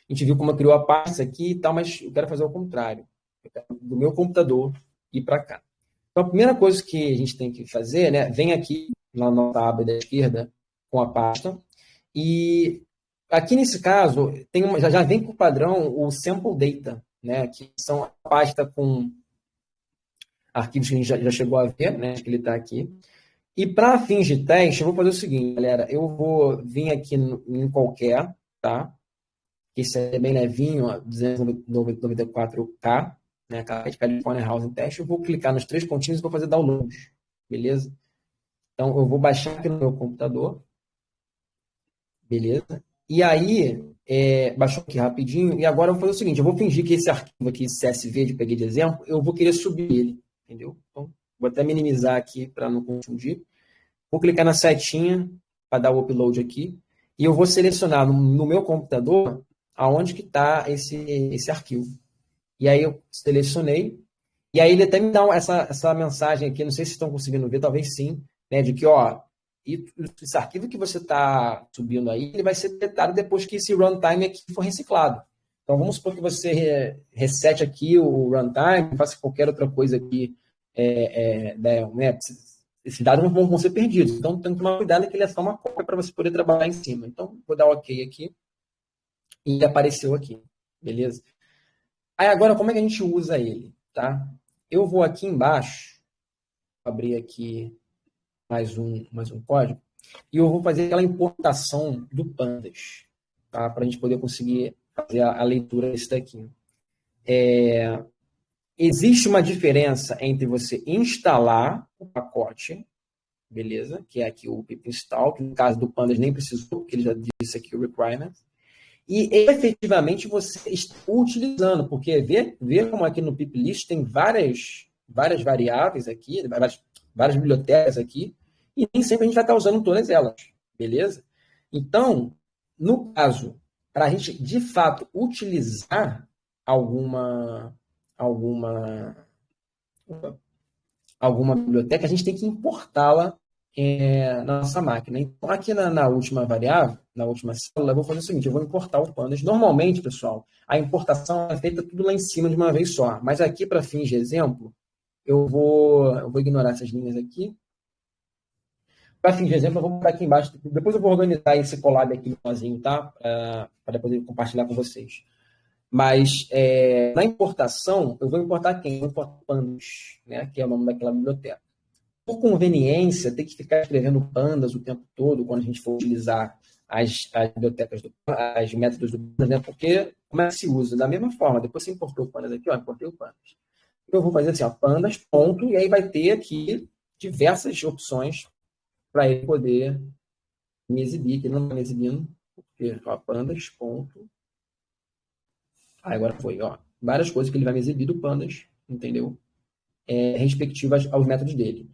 Speaker 1: gente viu como eu criou a pasta aqui e tal, mas eu quero fazer o contrário. Eu quero do meu computador ir para cá. Então, a primeira coisa que a gente tem que fazer, né, vem aqui na nossa aba da esquerda com a pasta e aqui nesse caso já vem por padrão o sample data, né, que são a pasta com arquivos que a gente já chegou a ver, né, que ele está aqui. E para fins de teste, eu vou fazer o seguinte, galera, eu vou vir aqui em qualquer, tá? Esse é bem levinho, ó, 294K, né, de California Housing Test, eu vou clicar nos três pontinhos e vou fazer download, beleza? Então, eu vou baixar aqui no meu computador, beleza? E aí, baixou aqui rapidinho, e agora eu vou fazer o seguinte, eu vou fingir que esse arquivo aqui, esse CSV que eu peguei de exemplo, eu vou querer subir ele, entendeu? Então, vou até minimizar aqui para não confundir. Vou clicar na setinha para dar o upload aqui, e eu vou selecionar no meu computador aonde que está esse arquivo. E aí eu selecionei, e aí ele até me dá essa mensagem aqui, não sei se estão conseguindo ver, talvez sim, né, de que, ó, esse arquivo que você está subindo aí, ele vai ser deletado depois que esse runtime aqui for reciclado. Então, vamos supor que você resete aqui o runtime, faça qualquer outra coisa aqui, né, esses dados não vão ser perdidos. Então, tem que tomar cuidado que ele é só uma cópia para você poder trabalhar em cima. Então, vou dar OK aqui, e ele apareceu aqui. beleza? Aí agora, como é que a gente usa ele, tá? Eu vou aqui embaixo, abrir aqui mais um código, e eu vou fazer aquela importação do pandas, tá? Para a gente poder conseguir fazer a leitura desse daqui. Existe uma diferença entre você instalar o pacote, beleza? Que é aqui o pip install, que no caso do pandas nem precisou, porque ele já disse aqui o requirement, e efetivamente você está utilizando, porque vê como aqui no pip list tem várias variáveis aqui, várias bibliotecas aqui, e nem sempre a gente vai estar usando todas elas, beleza? Então, no caso, para a gente de fato utilizar alguma biblioteca, a gente tem que importá-la na nossa máquina. Então, aqui na última variável, na última célula, eu vou fazer o seguinte, eu vou importar o pandas. Normalmente, pessoal, a importação é feita tudo lá em cima de uma vez só. Mas aqui, para fins de exemplo, eu vou ignorar essas linhas aqui. Para fins de exemplo, eu vou botar aqui embaixo. Depois eu vou organizar esse collab aqui sozinho, tá? Para poder compartilhar com vocês. Mas na importação, eu vou importar quem? Eu vou importar pandas, né? Que é o nome daquela biblioteca. Por conveniência, ter que ficar escrevendo pandas o tempo todo quando a gente for utilizar as bibliotecas, as métodos do pandas, né? Porque como é que se usa? Da mesma forma, depois você importou o pandas aqui, ó, importei o pandas. Eu vou fazer assim, ó, pandas, ponto, e aí vai ter aqui diversas opções para ele poder me exibir, que ele não está me exibindo, porque, ó, pandas, ponto. Aí agora foi, ó, várias coisas que ele vai me exibir do pandas, entendeu? Respectivas aos métodos dele.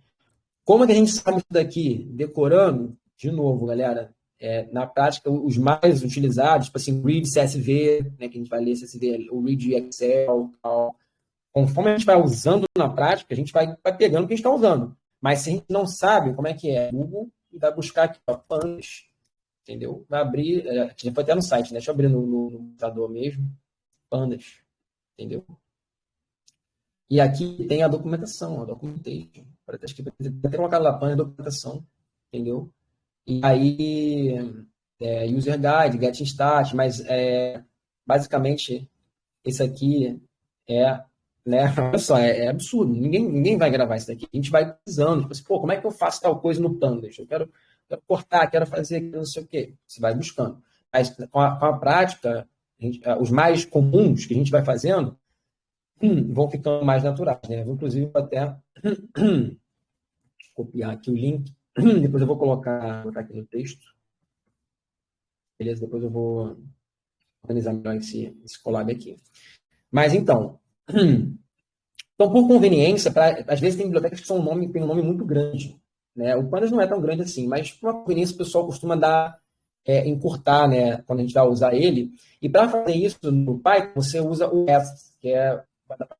Speaker 1: Como é que a gente sabe isso daqui? Decorando, de novo, galera, na prática, os mais utilizados, tipo assim, read CSV, né, que a gente vai ler CSV, o read Excel, tal. Conforme a gente vai usando na prática, a gente vai pegando o que a gente está usando. Mas se a gente não sabe como é que é, Google vai buscar aqui, ó, pandas, entendeu? Vai abrir, já foi até no site, né? Deixa eu abrir no computador mesmo, pandas, entendeu? E aqui tem a documentação, a documentation. Para ter escrito, até colocado lá pandas, documentação, entendeu? E aí, user guide, getting stat, mas basicamente esse aqui né, olha só, absurdo. Ninguém vai gravar isso daqui. A gente vai precisando, tipo assim, pô, como é que eu faço tal coisa no Pandas? Eu quero cortar, quero fazer aquilo, não sei o quê. Você vai buscando. Mas com a prática, os mais comuns que a gente vai fazendo vão ficando mais naturais, né? Eu, inclusive, vou até copiar aqui o link. Depois eu vou botar aqui no texto. Beleza? Depois eu vou organizar melhor esse collab aqui. Mas então, por conveniência, às vezes tem bibliotecas que tem um nome muito grande. Né? O Pandas não é tão grande assim, mas por uma conveniência o pessoal costuma encurtar, né, quando a gente vai usar ele. E para fazer isso no Python, você usa o S, que é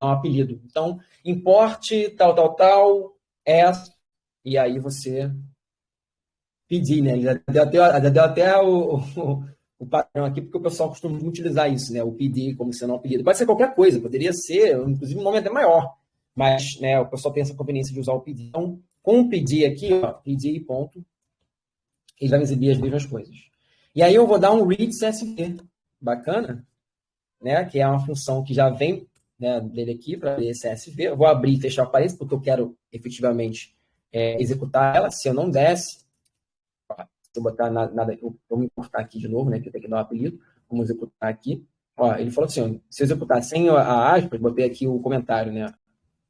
Speaker 1: um apelido. Então, importe tal, S, e aí você pedir, né? Ele já deu até o padrão aqui, porque o pessoal costuma utilizar isso, né? O PD como sendo um apelido. Pode ser qualquer coisa, poderia ser, inclusive, um nome até maior. Mas, né, o pessoal tem essa conveniência de usar o PD. Então, com o PD aqui, ó, PD ponto, ele vai me exibir as mesmas coisas. E aí eu vou dar um read CSV. Bacana? Né? Que é uma função que já vem, né, dele aqui para ler CSV. Eu vou abrir e fechar o parênteses, porque eu quero efetivamente executar ela. Se eu não desse, se eu botar nada, eu vou me importar aqui de novo, né? Que eu tenho que dar um apelido. Vamos executar aqui. Ó, ele falou assim: ó, se eu executar sem a aspas, botei aqui o comentário, né?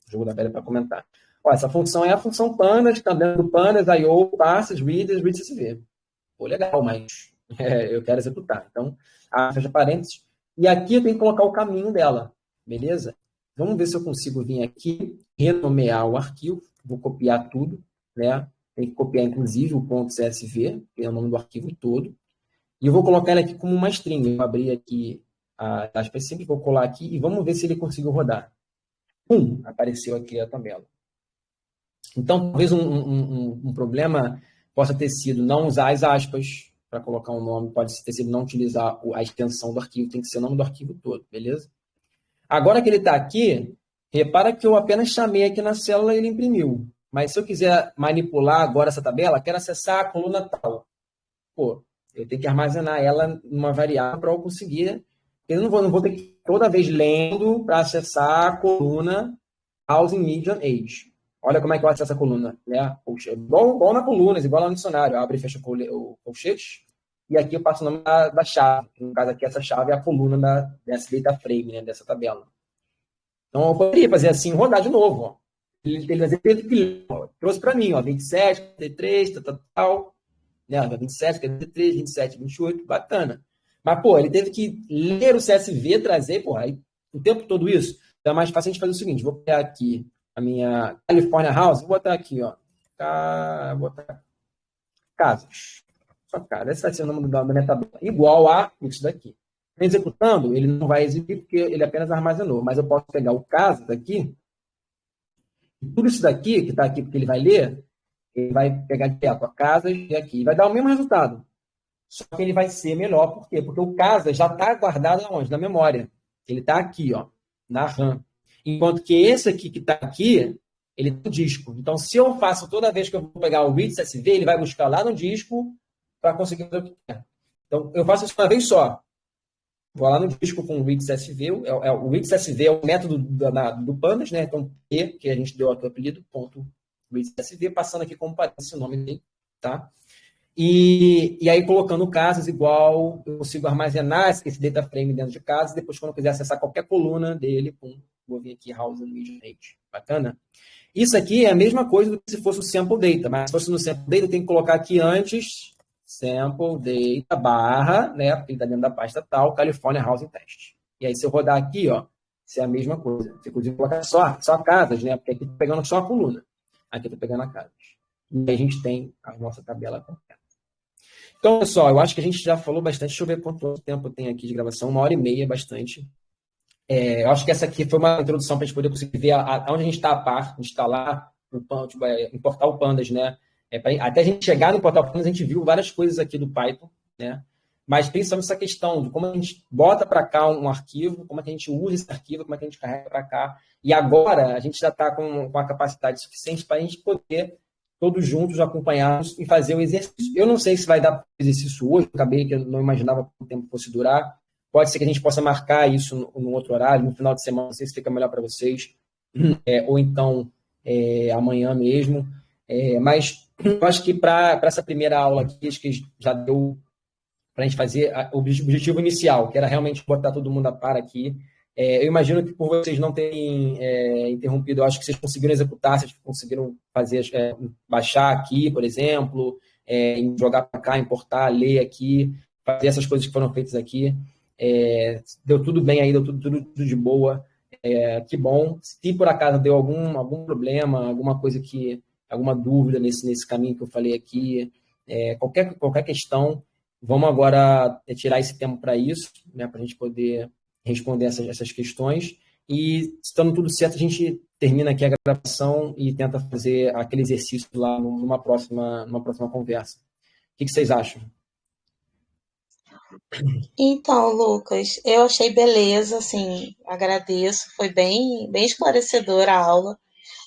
Speaker 1: O jogo da velha para comentar. Ó, essa função é a função pandas, que está dentro do pandas, IO, passes, readers, read CSV. Pô, legal, mas eu quero executar. Então, fecha parênteses. E aqui eu tenho que colocar o caminho dela, beleza? Vamos ver se eu consigo vir aqui, renomear o arquivo. Vou copiar tudo, né? Tem que copiar, inclusive, o ponto .csv, que é o nome do arquivo todo. E eu vou colocar ele aqui como uma string. Eu vou abrir aqui a aspas simples, vou colar aqui e vamos ver se ele conseguiu rodar. Apareceu aqui a tabela. Então, talvez um problema possa ter sido não usar as aspas para colocar um nome, pode ter sido não utilizar a extensão do arquivo, tem que ser o nome do arquivo todo, beleza? Agora que ele está aqui, repara que eu apenas chamei aqui na célula e ele imprimiu. Mas se eu quiser manipular agora essa tabela, quero acessar a coluna tal. Pô, eu tenho que armazenar ela numa variável para eu conseguir Eu não vou ter que ir toda vez lendo para acessar a coluna Housing Median Age. Olha como é que eu acesso a coluna. Né? Igual na coluna, igual lá no dicionário. Abre e fecha o colchete. E aqui eu passo o nome da chave. No caso aqui, essa chave é a coluna dessa data frame, né, dessa tabela. Então eu poderia fazer assim, rodar de novo. Ó. Ele teve que trouxe para mim, ó, 27, 33, tal. Né, 27, 33, 27, 28, bacana. Mas, pô, ele teve que ler o CSV, trazer, porra, aí, o tempo todo isso. Então é mais fácil a gente fazer o seguinte: vou pegar aqui a minha California House, vou botar aqui, ó. Vou botar casas. Só cara, esse vai ser o nome da minha tabela. Igual a isso daqui. Executando, ele não vai exibir porque ele apenas armazenou. Mas eu posso pegar o casas aqui, e tudo isso daqui, que está aqui porque ele vai ler, ele vai pegar direto a casas e aqui. E vai dar o mesmo resultado. Só que ele vai ser melhor. Por quê? Porque o casas já está guardado onde? Na memória. Ele está aqui, ó, na RAM. Enquanto que esse aqui que está aqui, ele tem no disco. Então, se eu faço toda vez que eu vou pegar o read CSV, ele vai buscar lá no disco para conseguir fazer o que quer. Então, eu faço isso uma vez só. Vou lá no disco com o read CSV. O read CSV é o método do Pandas, né? Então, P, que a gente deu aqui o apelido, ponto read CSV, passando aqui como parece o nome dele, tá? E aí, colocando casas igual, eu consigo armazenar esse data frame dentro de casas. Depois, quando eu quiser acessar qualquer coluna dele, vou vir aqui, House and Median Age. Bacana? Isso aqui é a mesma coisa do que se fosse o sample data, mas se fosse no sample data, eu tenho que colocar aqui antes sample data barra, né, porque ele está dentro da pasta tal, California Housing Test. E aí, se eu rodar aqui, ó, isso é a mesma coisa. Você inclusive colocar só casas, né, porque aqui eu estou pegando só a coluna. Aqui eu estou pegando a casas. E aí a gente tem a nossa tabela completa. Então, pessoal, eu acho que a gente já falou bastante. Deixa eu ver quanto tempo tem aqui de gravação. 1h30, bastante. Eu acho que essa aqui foi uma introdução para a gente poder conseguir ver onde a gente está a par. A gente está lá em Portal Pandas, né? Até a gente chegar no Portal Pandas, a gente viu várias coisas aqui do Python, né? Mas principalmente essa questão de como a gente bota para cá um arquivo, como é que a gente usa esse arquivo, como é que a gente carrega para cá. E agora a gente já está com a capacidade suficiente para a gente poder todos juntos, acompanhados e fazer o exercício. Eu não sei se vai dar exercício hoje, acabei que eu não imaginava quanto tempo fosse durar. Pode ser que a gente possa marcar isso no outro horário, no final de semana, não sei se fica melhor para vocês, ou então amanhã mesmo. Mas eu acho que para essa primeira aula aqui, acho que já deu para a gente fazer o objetivo inicial, que era realmente botar todo mundo a par aqui. Eu imagino que por vocês não terem interrompido, eu acho que vocês conseguiram executar, vocês conseguiram fazer, baixar aqui, por exemplo, jogar para cá, importar, ler aqui, fazer essas coisas que foram feitas aqui. Deu tudo bem aí, deu tudo de boa. Que bom. Se por acaso deu algum problema, alguma dúvida nesse caminho que eu falei aqui, qualquer questão, vamos agora tirar esse tempo para isso, né, para a gente poder responder essas questões. E, estando tudo certo, a gente termina aqui a gravação e tenta fazer aquele exercício lá numa próxima conversa. O que vocês acham?
Speaker 2: Então, Lucas, eu achei beleza, assim, agradeço, foi bem esclarecedora a aula.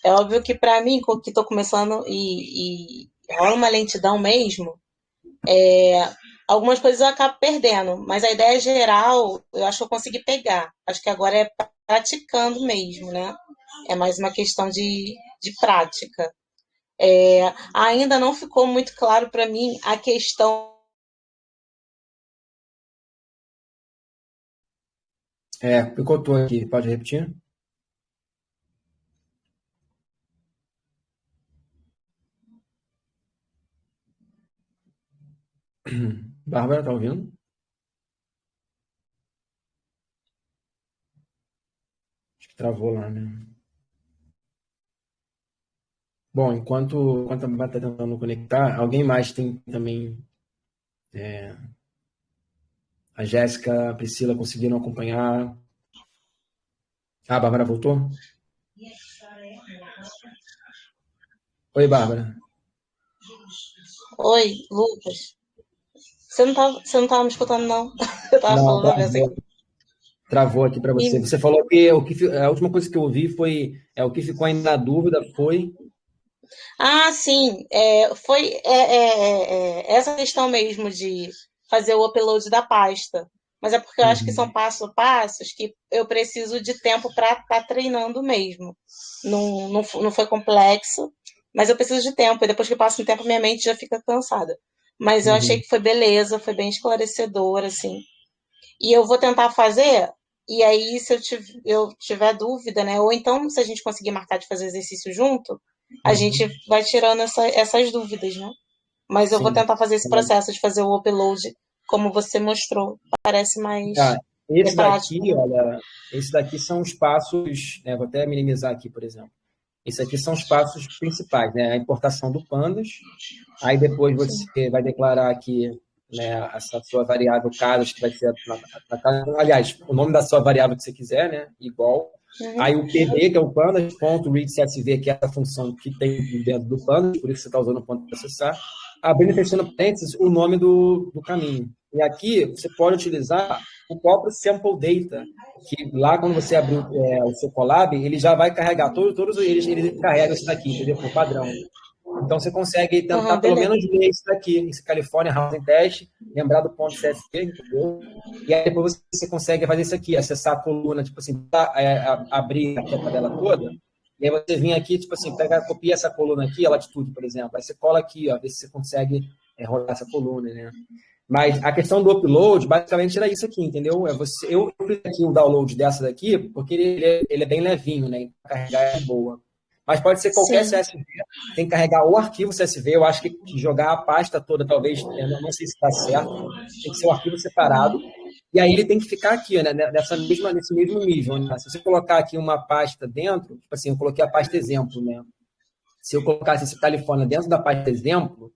Speaker 2: É óbvio que para mim, que estou começando e rola uma lentidão mesmo, algumas coisas eu acabo perdendo, mas a ideia geral eu acho que eu consegui pegar. Acho que agora é praticando mesmo, né? É mais uma questão de prática. Ainda não ficou muito claro para mim a questão.
Speaker 1: Picotou aqui, pode repetir? Bárbara, tá ouvindo? Acho que travou lá, né? Bom, enquanto a Bárbara está tentando conectar, alguém mais tem também. A Jéssica, a Priscila conseguiram acompanhar. A Bárbara voltou? Oi, Bárbara.
Speaker 2: Oi, Lucas. Você não tava me escutando, não? Eu tava
Speaker 1: Não,
Speaker 2: falando a vez.
Speaker 1: travou aqui para você. Você falou que a última coisa que eu ouvi foi o que ficou ainda na dúvida foi.
Speaker 2: Ah, sim. Foi essa questão mesmo de fazer o upload da pasta. mas é porque eu acho que são
Speaker 1: Uhum.
Speaker 2: passos que eu preciso de tempo para estar treinando mesmo. Não foi complexo, mas eu preciso de tempo, e depois que passa um tempo, minha mente já fica cansada. Mas eu achei
Speaker 1: Uhum.
Speaker 2: que foi beleza, foi bem esclarecedor, assim. E eu vou tentar fazer, e aí, se eu tiver dúvida, né? Ou então, se a gente conseguir marcar de fazer exercício junto, a gente
Speaker 1: Uhum.
Speaker 2: vai tirando essas dúvidas, né? Mas eu vou
Speaker 1: Sim.
Speaker 2: tentar fazer esse processo de fazer o upload como você mostrou. Parece
Speaker 1: Ah,
Speaker 2: mais
Speaker 1: esse daqui,
Speaker 2: prático, né?
Speaker 1: olha, esse daqui são os passos, né, vou até minimizar aqui, por exemplo. Esse aqui são os passos principais, né? A importação do pandas, aí depois
Speaker 2: Sim.
Speaker 1: você vai declarar aqui, né, essa sua variável caras, que vai ser, aliás, o nome da sua variável que você quiser, né, igual.
Speaker 2: Uhum.
Speaker 1: Aí o PD, que é o pandas, ponto read CSV, que é a função que tem dentro do pandas, por isso você está usando o ponto para acessar. Abrindo e fechando parênteses, o nome do caminho. E aqui você pode utilizar o próprio sample data, que lá quando você abrir o seu Colab, ele já vai carregar, todos eles carregam isso daqui, entendeu? Por padrão. Então, você consegue tentar
Speaker 2: Uhum,
Speaker 1: pelo
Speaker 2: beleza.
Speaker 1: menos ler isso daqui, esse California Housing Test, lembrar do ponto CSV, entendeu? E aí depois você consegue fazer isso aqui, acessar a coluna, tipo assim, abrir aqui a tabela toda, e aí você vem aqui, tipo assim, copia essa coluna aqui, a latitude, por exemplo, aí você cola aqui, ó, vê se você consegue rodar essa coluna, né? Mas a questão do upload, basicamente, era isso aqui, entendeu? Eu fiz aqui o download dessa daqui, porque ele é bem levinho, né? Então, carregar é boa. Mas pode ser qualquer
Speaker 2: Sim.
Speaker 1: CSV, tem que carregar o arquivo CSV, eu acho que jogar a pasta toda, talvez, eu não sei se está certo, tem que ser um arquivo separado, e aí ele tem que ficar aqui, né, nesse mesmo nível, né? Se você colocar aqui uma pasta dentro, tipo assim, eu coloquei a pasta exemplo, né? Se eu colocasse esse California dentro da pasta exemplo,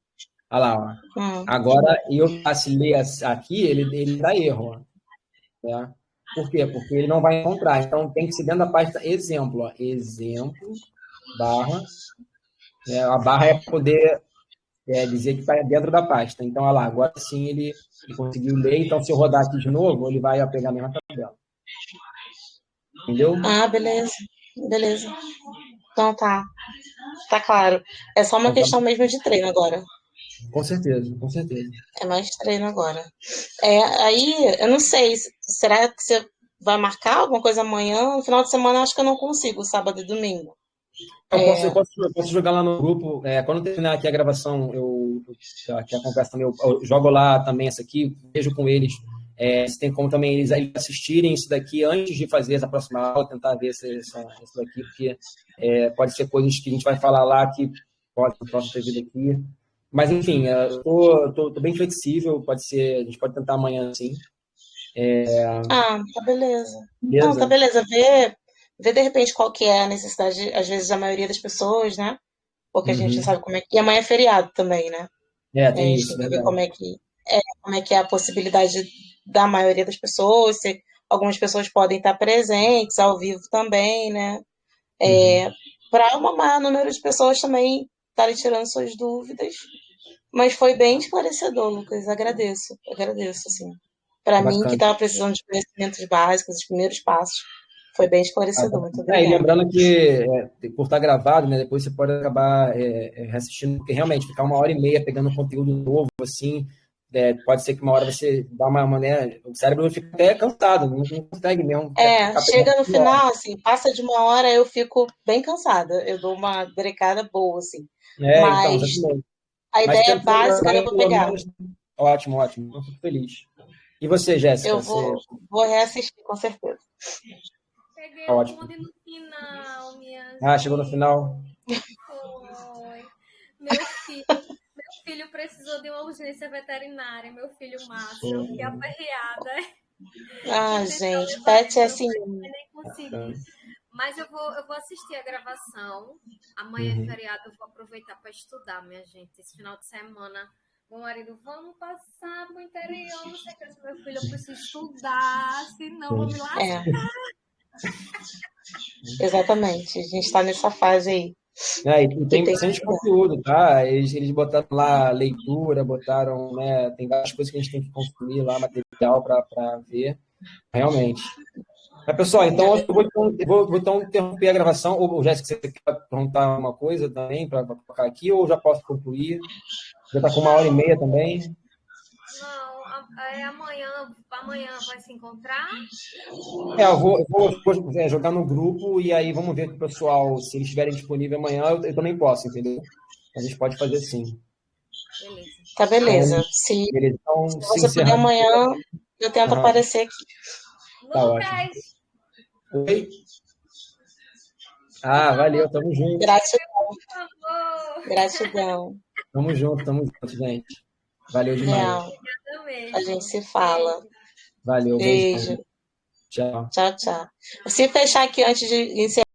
Speaker 1: olha lá, ó.
Speaker 2: Hum.
Speaker 1: Agora, eu se ler aqui, ele dá erro, ó, né? Por quê? Porque ele não vai encontrar. Então, tem que ser dentro da pasta exemplo, ó. Exemplo, barra, né? A barra é para poder dizer que está dentro da pasta. Então, olha lá, agora sim ele conseguiu ler. Então, se eu rodar aqui de novo, ele vai pegar a mesma tabela. Entendeu?
Speaker 2: Ah, beleza. Beleza. Então tá. Tá claro. É só uma
Speaker 1: Então,
Speaker 2: questão mesmo de treino agora.
Speaker 1: com certeza, com certeza.
Speaker 2: É mais treino agora. Aí, eu não sei. Será que você vai marcar alguma coisa amanhã? No final de semana, eu acho que eu não consigo, sábado e domingo. É,
Speaker 1: Eu posso jogar lá no grupo. Quando terminar aqui a gravação, aqui a conversa também, eu jogo lá também essa aqui, vejo com eles. Se tem como também eles assistirem isso daqui antes de fazer essa próxima aula, tentar ver isso daqui, porque pode ser coisas que a gente vai falar lá que possam ter vindo aqui. Mas, enfim, eu tô bem flexível, pode ser, a gente pode tentar amanhã, sim.
Speaker 2: Ah, tá beleza. Não, tá
Speaker 1: Beleza?
Speaker 2: beleza. Vê de repente qual que é a necessidade, às vezes, da maioria das pessoas, né? Porque a gente não
Speaker 1: Uhum.
Speaker 2: sabe como é que. E amanhã é feriado também, né? A
Speaker 1: Tem
Speaker 2: gente
Speaker 1: isso,
Speaker 2: tem que ver
Speaker 1: verdade.
Speaker 2: como é que é a possibilidade da maioria das pessoas, se algumas pessoas podem estar presentes ao vivo também, né?
Speaker 1: Uhum.
Speaker 2: Para o maior número de pessoas também estarem tirando suas dúvidas. Mas foi bem esclarecedor, Lucas. Agradeço, assim. Para mim, que
Speaker 1: Bacana.
Speaker 2: estava precisando de conhecimentos básicos, os primeiros passos, foi bem esclarecedor. Muito
Speaker 1: E
Speaker 2: obrigada.
Speaker 1: lembrando que por estar gravado, né, depois você pode acabar reassistindo, porque realmente ficar 1h30 pegando conteúdo novo, assim, pode ser que uma hora você dá né, o cérebro fica até cansado, não consegue mesmo ficar pegando
Speaker 2: Chega no
Speaker 1: toda hora.
Speaker 2: final, assim, passa de uma hora, eu fico bem cansada. Eu dou uma brecada boa, assim.
Speaker 1: Então,
Speaker 2: Mas
Speaker 1: exatamente.
Speaker 2: a
Speaker 1: Mas
Speaker 2: ideia
Speaker 1: tentando
Speaker 2: básica deu
Speaker 1: também,
Speaker 2: para
Speaker 1: pelo
Speaker 2: pegar.
Speaker 1: menos, ótimo, ótimo, eu fico feliz. E você,
Speaker 2: Eu
Speaker 1: Jéssica, você
Speaker 2: vou reassistir, com certeza.
Speaker 3: Peguei
Speaker 1: tá
Speaker 3: o
Speaker 1: ótimo.
Speaker 3: bonde no final, minha
Speaker 1: Chegou no
Speaker 3: gente.
Speaker 1: final.
Speaker 3: Foi. Meu filho, meu filho precisou de uma urgência veterinária, meu filho Márcio. Eu fiquei aperreada.
Speaker 2: Ah,
Speaker 3: Tentando
Speaker 2: gente,
Speaker 3: levar
Speaker 2: pet
Speaker 3: ele
Speaker 2: é
Speaker 3: para o
Speaker 2: assim.
Speaker 3: médico, mas nem consegui. Mas eu vou assistir a gravação. Amanhã é
Speaker 1: Uhum.
Speaker 3: feriado, eu vou aproveitar para estudar, minha gente. Esse final de semana, meu marido, vamos passar para o interior, não sei o que. Eu disse, meu filho, eu preciso estudar, senão eu vou me lascar.
Speaker 2: É, exatamente. A gente está nessa fase aí
Speaker 1: E
Speaker 2: que
Speaker 1: tem
Speaker 2: tem que
Speaker 1: bastante
Speaker 2: estudar.
Speaker 1: conteúdo, tá? Eles botaram lá leitura, botaram, né? Tem várias coisas que a gente tem que consumir lá, material para ver, realmente. Mas, pessoal,
Speaker 2: É
Speaker 1: então eu
Speaker 2: verdade.
Speaker 1: vou então interromper a gravação. Ou, Jéssica, você quer perguntar uma coisa também para colocar aqui, ou já posso concluir? Já está com 1h30 também.
Speaker 3: Não, Amanhã vai se encontrar?
Speaker 1: Eu vou jogar no grupo e aí vamos ver com o pessoal, se eles estiverem disponíveis amanhã, eu também posso, entendeu? A gente pode fazer sim.
Speaker 3: Beleza.
Speaker 2: Tá, beleza.
Speaker 1: Então,
Speaker 2: Se
Speaker 1: beleza. Então, se
Speaker 2: você puder
Speaker 1: encerrando.
Speaker 2: amanhã, eu tento
Speaker 1: Aham,
Speaker 2: aparecer aqui.
Speaker 1: tá ótimo.
Speaker 3: Lucas,
Speaker 1: Oi?
Speaker 3: por
Speaker 1: Ah, valeu,
Speaker 3: favor,
Speaker 1: tamo junto.
Speaker 2: Gratidão,
Speaker 3: por favor.
Speaker 2: gratidão.
Speaker 1: Tamo junto, gente. Valeu demais.
Speaker 2: Real.
Speaker 3: Obrigada
Speaker 2: A gente
Speaker 3: mesmo.
Speaker 2: se fala.
Speaker 3: Beijo.
Speaker 1: Valeu, beijão.
Speaker 2: Beijo.
Speaker 1: Tchau.
Speaker 2: Tchau, tchau. Se fechar aqui antes de encerrar.